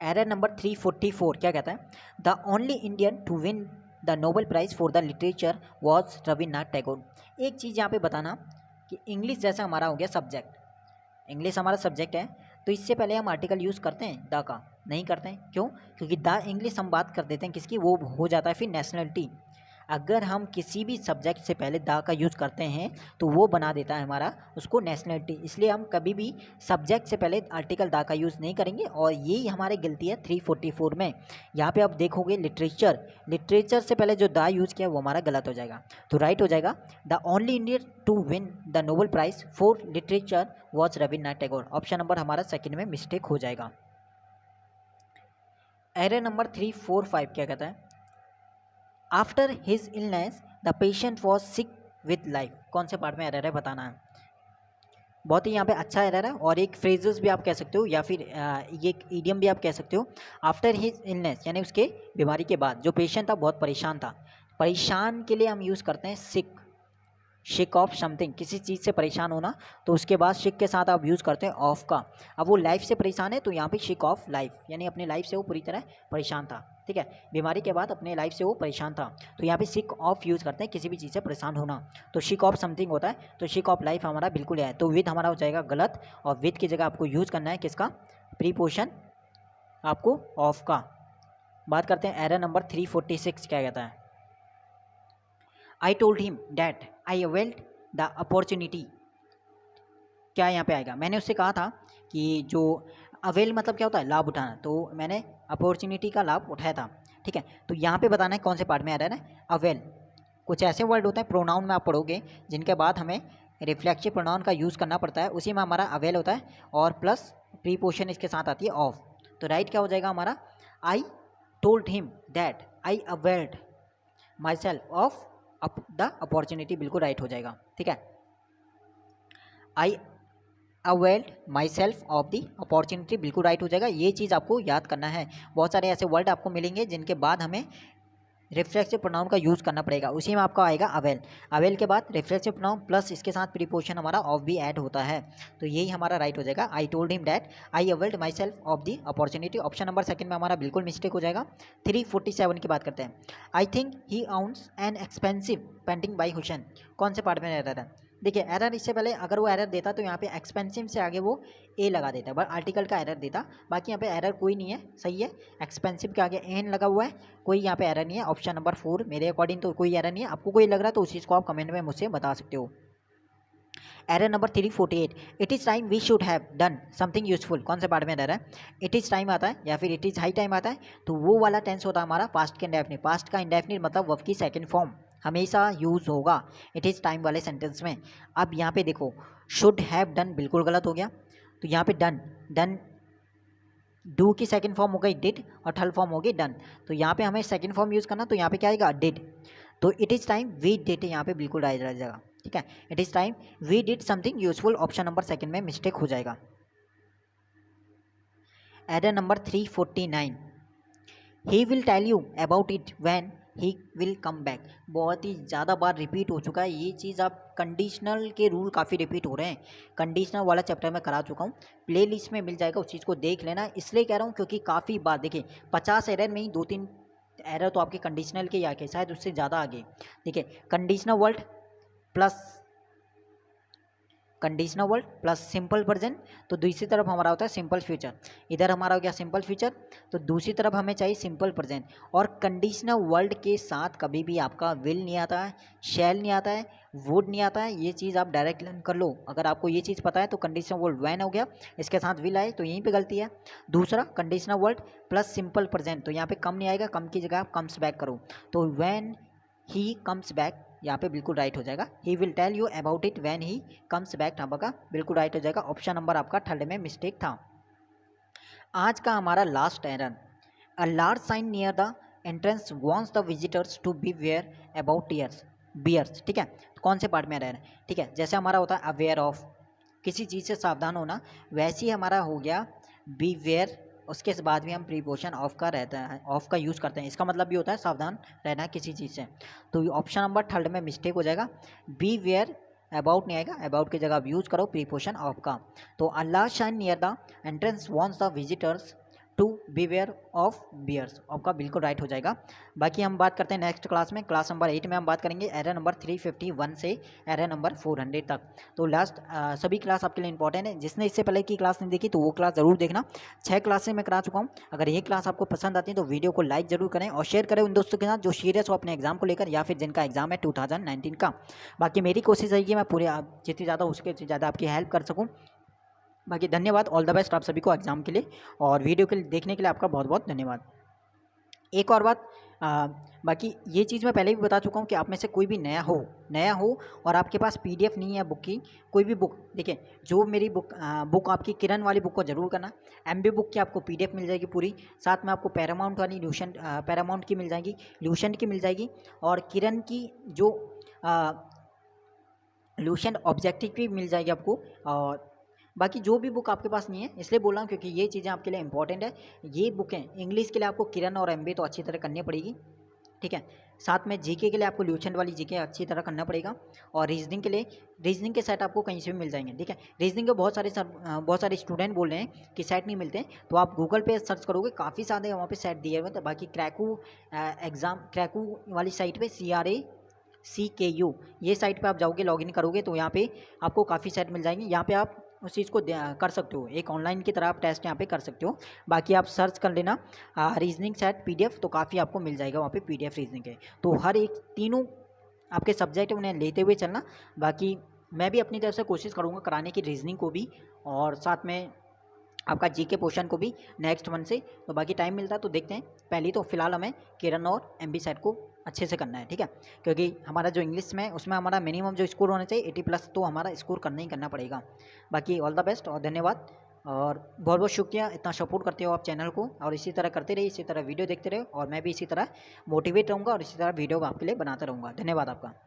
[SPEAKER 1] एरर नंबर 344 क्या कहता है, the only Indian to win the Nobel Prize for the literature was Rabindranath Tagore. एक चीज़ यहाँ पे बताना कि इंग्लिश जैसा हमारा हो गया सब्जेक्ट, इंग्लिश हमारा सब्जेक्ट है, तो इससे पहले हम आर्टिकल यूज़ करते हैं द का, नहीं करते हैं। क्यों, क्योंकि द इंग्लिश हम बात कर देते हैं किसकी, वो हो जाता है फिर नेशनलिटी। अगर हम किसी भी सब्जेक्ट से पहले द का यूज़ करते हैं तो वो बना देता है हमारा उसको नेशनलिटी, इसलिए हम कभी भी सब्जेक्ट से पहले आर्टिकल द का यूज़ नहीं करेंगे, और यही हमारी गलती है 344 में। यहाँ पे आप देखोगे लिटरेचर से पहले जो द यूज़ किया वो हमारा गलत हो जाएगा। तो राइट हो जाएगा, the only Indian to win the Nobel Prize for literature was Rabindranath Tagore. Option number हमारा 2 में मिस्टेक हो जाएगा। एरर नंबर 345 क्या कहता है, after his illness the patient was sick with life. कौन से पार्ट में एरर है बताना है। बहुत ही यहाँ पे अच्छा एरर है, और एक फ्रेजेस भी आप कह सकते हो या फिर ये एक ईडियम भी आप कह सकते हो। आफ्टर हिज इलनेस यानी उसके बीमारी के बाद जो पेशेंट था बहुत परेशान था। परेशान के लिए हम यूज़ करते हैं सिक, शिक ऑफ समथिंग, किसी चीज़ से परेशान होना, तो उसके बाद शिक के साथ आप यूज़ करते हैं ऑफ का। अब वो लाइफ से परेशान है तो यहाँ पे शिक ऑफ लाइफ, यानी अपने लाइफ से वो पूरी तरह परेशान था। ठीक है, बीमारी के बाद अपने लाइफ से वो परेशान था, तो यहाँ पे शिक ऑफ यूज़ करते हैं किसी भी चीज़ से परेशान होना। तो शिक ऑफ समथिंग होता है, तो शिक ऑफ लाइफ हमारा बिल्कुल है, तो विद हमारा हो जाएगा गलत, और विद की जगह आपको यूज़ करना है किसका, प्रीपोजिशन आपको ऑफ का। बात करते हैं एरर नंबर 346 क्या कहता है, आई told him that I availed the opportunity. क्या यहाँ पे आएगा, मैंने उससे कहा था कि जो अवेल मतलब क्या होता है, लाभ उठाना, तो मैंने अपॉर्चुनिटी का लाभ उठाया था। ठीक है, तो यहाँ पे बताना है कौन से पार्ट में आ रहा है ना, अवेल। कुछ ऐसे वर्ड होते हैं प्रोनाउन में आप पढ़ोगे जिनके बाद हमें रिफ्लेक्सिव प्रोनाउन का यूज़ करना पड़ता है, उसी में हमारा अवेल होता है, और प्लस प्रीपोजिशन इसके साथ आती है ऑफ। तो राइट क्या हो जाएगा हमारा, I told him that I availed myself of the opportunity, बिल्कुल राइट हो जाएगा। ठीक है, I availed myself of the opportunity, बिल्कुल राइट हो जाएगा। ये चीज़ आपको याद करना है, बहुत सारे ऐसे वर्ड आपको मिलेंगे जिनके बाद हमें रिफ्लेक्सिव प्रोनाउन का यूज़ करना पड़ेगा, उसी में आपका आएगा अवेल। अवेल के बाद रिफ्लेक्सिव प्रोनाउन प्लस इसके साथ प्रीपोजिशन हमारा ऑफ भी ऐड होता है, तो यही हमारा राइट हो जाएगा। आई told him that I availed myself of the opportunity, option number second में हमारा बिल्कुल मिस्टेक हो जाएगा। 347 की बात करते हैं, I think he ounce an expensive painting by Hussain. कौन से पार्ट में रहता था, देखिए एरर इससे पहले अगर वो एरर देता तो यहाँ पे एक्सपेंसिव से आगे वो ए लगा देता, बट आर्टिकल का एरर देता, बाकी यहाँ पे एरर कोई नहीं है, सही है। एक्सपेंसिव के आगे एन लगा हुआ है, कोई यहाँ पे एरर नहीं है। ऑप्शन नंबर 4 मेरे अकॉर्डिंग तो कोई एरर नहीं है, आपको कोई लग रहा है तो उस चीज़ को आप कमेंट में मुझसे बता सकते हो। Error number 348, it is time we should have done something useful. कौन से पार्ट में एरर है, इट इज़ टाइम आता है या फिर इट इज़ हाई टाइम आता है, तो वो वाला टेंस होता है हमारा पास्ट के इंडेफिनिट। पास्ट का इंडेफिनिट मतलब वर्ब की सेकंड फॉर्म हमेशा यूज़ होगा इट इज़ टाइम वाले सेंटेंस में। अब यहाँ पे देखो शुड हैव डन बिल्कुल गलत हो गया, तो यहाँ पे डन, डन डू की सेकंड फॉर्म हो गई डिड और थर्ड फॉर्म हो गई डन, तो यहाँ पे हमें सेकंड फॉर्म यूज़ करना, तो यहाँ पे क्या आएगा डिड, तो it is time we did यहाँ पे बिल्कुल राइट रह जाएगा। ठीक है, it is time we did something useful, option number second में मिस्टेक हो जाएगा। Error number 349, he will tell you about it when he will come back. बहुत ही ज़्यादा बार रिपीट हो चुका है ये चीज़, आप कंडीशनल के रूल काफ़ी रिपीट हो रहे हैं, कंडीशनल वाला चैप्टर में करा चुका हूँ, प्ले लिस्ट में मिल जाएगा, उस चीज़ को देख लेना। इसलिए कह रहा हूँ क्योंकि काफ़ी बार देखिए 50 एरर में ही 2-3 एरर तो आपके कंडीशनल के ही आके, शायद उससे ज़्यादा आगे। देखिए conditional word plus conditional word plus simple present, तो दूसरी तरफ हमारा होता है सिंपल फ्यूचर, इधर हमारा हो गया सिंपल फ्यूचर, तो दूसरी तरफ हमें चाहिए सिंपल प्रेजेंट। और कंडीशनल वर्ड के साथ कभी भी आपका विल नहीं आता है, शैल नहीं आता है, वुड नहीं आता है, ये चीज़ आप डायरेक्ट लर्न कर लो। अगर आपको ये चीज़ पता है तो कंडीशनल वर्ड वैन हो गया, इसके साथ विल आए तो यहीं पे गलती है। दूसरा conditional word plus simple present, तो यहाँ पे कम नहीं आएगा, कम की जगह आप कम्स बैक करो, तो वैन ही कम्स बैक यहाँ पे बिल्कुल राइट हो जाएगा। He will tell you about it when he comes back आपका बिल्कुल राइट हो जाएगा, ऑप्शन नंबर आपका थर्ड में मिस्टेक था। आज का हमारा last error, a large sign near the entrance wants the visitors to beware about bears. ठीक है, तो कौन से पार्ट में एरर है, ठीक है, जैसे हमारा होता है अवेयर ऑफ, किसी चीज़ से सावधान होना, वैसे ही हमारा हो गया बी वेयर, उसके बाद भी हम प्रीपोजिशन ऑफ का रहता है, ऑफ का यूज़ करते हैं, इसका मतलब भी होता है सावधान रहना किसी चीज़ से, तो ऑप्शन नंबर थर्ड में मिस्टेक हो जाएगा। बी वेयर अबाउट नहीं आएगा, अबाउट की जगह आप यूज़ करो प्रीपोजिशन ऑफ का। तो अल्लाह sign near the entrance wants the visitors to beware of bears, आपका बिल्कुल राइट हो जाएगा। बाकी हम बात करते हैं नेक्स्ट क्लास में, क्लास नंबर 8 में हम बात करेंगे एरर नंबर 351 से एरर नंबर 400 तक। तो लास्ट सभी क्लास आपके लिए इंपॉर्टेंट है, जिसने इससे पहले की क्लास नहीं देखी तो वो क्लास ज़रूर देखना, 6 क्लासें मैं करा चुका हूँ। अगर ये क्लास आपको पसंद आती है तो वीडियो को लाइक ज़रूर करें और शेयर करें उन दोस्तों के साथ जो सीरियस हो अपने एग्जाम को लेकर या फिर जिनका एग्जाम है 2019 का। बाकी मेरी कोशिश है कि मैं पूरे जितनी ज़्यादा उसके ज़्यादा आपकी हेल्प कर सकूँ। बाकी धन्यवाद, ऑल द बेस्ट आप सभी को एग्जाम के लिए, और वीडियो के लिए देखने के लिए आपका बहुत बहुत धन्यवाद। एक और बात, बाकी ये चीज़ मैं पहले भी बता चुका हूँ कि आप में से कोई भी नया हो और आपके पास पीडीएफ नहीं है बुक की, कोई भी बुक, देखिए जो मेरी बुक आपकी किरण वाली बुक को ज़रूर करना। एमबी बुक की आपको पीडीएफ मिल जाएगी पूरी, साथ में आपको पैरामाउंट वाली पैरामाउंट की मिल जाएगी, ल्यूसेंट की मिल जाएगी, और किरण की जो ल्यूसेंट ऑब्जेक्टिव की मिल जाएगी आपको। और बाकी जो भी बुक आपके पास नहीं है, इसलिए बोल रहा हूँ क्योंकि ये चीज़ें आपके लिए इंपॉर्टेंट है। ये बुकें इंग्लिश के लिए आपको किरण और एमबी तो अच्छी तरह करनी पड़ेगी, ठीक है। साथ में जीके के लिए आपको ल्यूसेंट वाली जीके अच्छी तरह करना पड़ेगा, और रीजनिंग के लिए रीजनिंग के सेट आपको कहीं से भी मिल जाएंगे, ठीक है। रीजनिंग के बहुत सारे स्टूडेंट बोल रहे हैं कि सेट नहीं मिलते, तो आप गूगल पे सर्च करोगे, काफ़ी सारे वहाँ पे सेट दिए हुए हैं। बाकी क्रैकू वाली साइट पे CRACKU ये साइट पे आप जाओगे, लॉगिन करोगे तो यहाँ पे आपको काफ़ी सेट मिल जाएंगे। यहाँ पे आप उस चीज़ को कर सकते हो, एक ऑनलाइन की तरह आप टेस्ट यहाँ पे कर सकते हो। बाकी आप सर्च कर लेना रीजनिंग सेट पीडीएफ, तो काफ़ी आपको मिल जाएगा वहाँ पे पीडीएफ रीजनिंग के। तो हर एक तीनों आपके सब्जेक्ट उन्हें लेते हुए चलना। बाकी मैं भी अपनी तरफ से कोशिश करूँगा कराने की रीजनिंग को भी, और साथ में आपका जीके पोर्शन को भी नेक्स्ट मंथ से। तो बाकी टाइम मिलता है तो देखते हैं। पहले तो फिलहाल हमें किरण और एमबी सेट को अच्छे से करना है, ठीक है, क्योंकि हमारा जो इंग्लिश में उसमें हमारा मिनिमम जो स्कोर होना चाहिए 80+ तो हमारा स्कोर करना ही करना पड़ेगा। बाकी ऑल द बेस्ट और धन्यवाद, और बहुत बहुत शुक्रिया इतना सपोर्ट करते हो आप चैनल को, और इसी तरह करते रहिए, इसी तरह वीडियो देखते रहो, और मैं भी इसी तरह मोटिवेट रहूँगा और इसी तरह वीडियो आपके लिए बनाता रहूँगा। धन्यवाद आपका।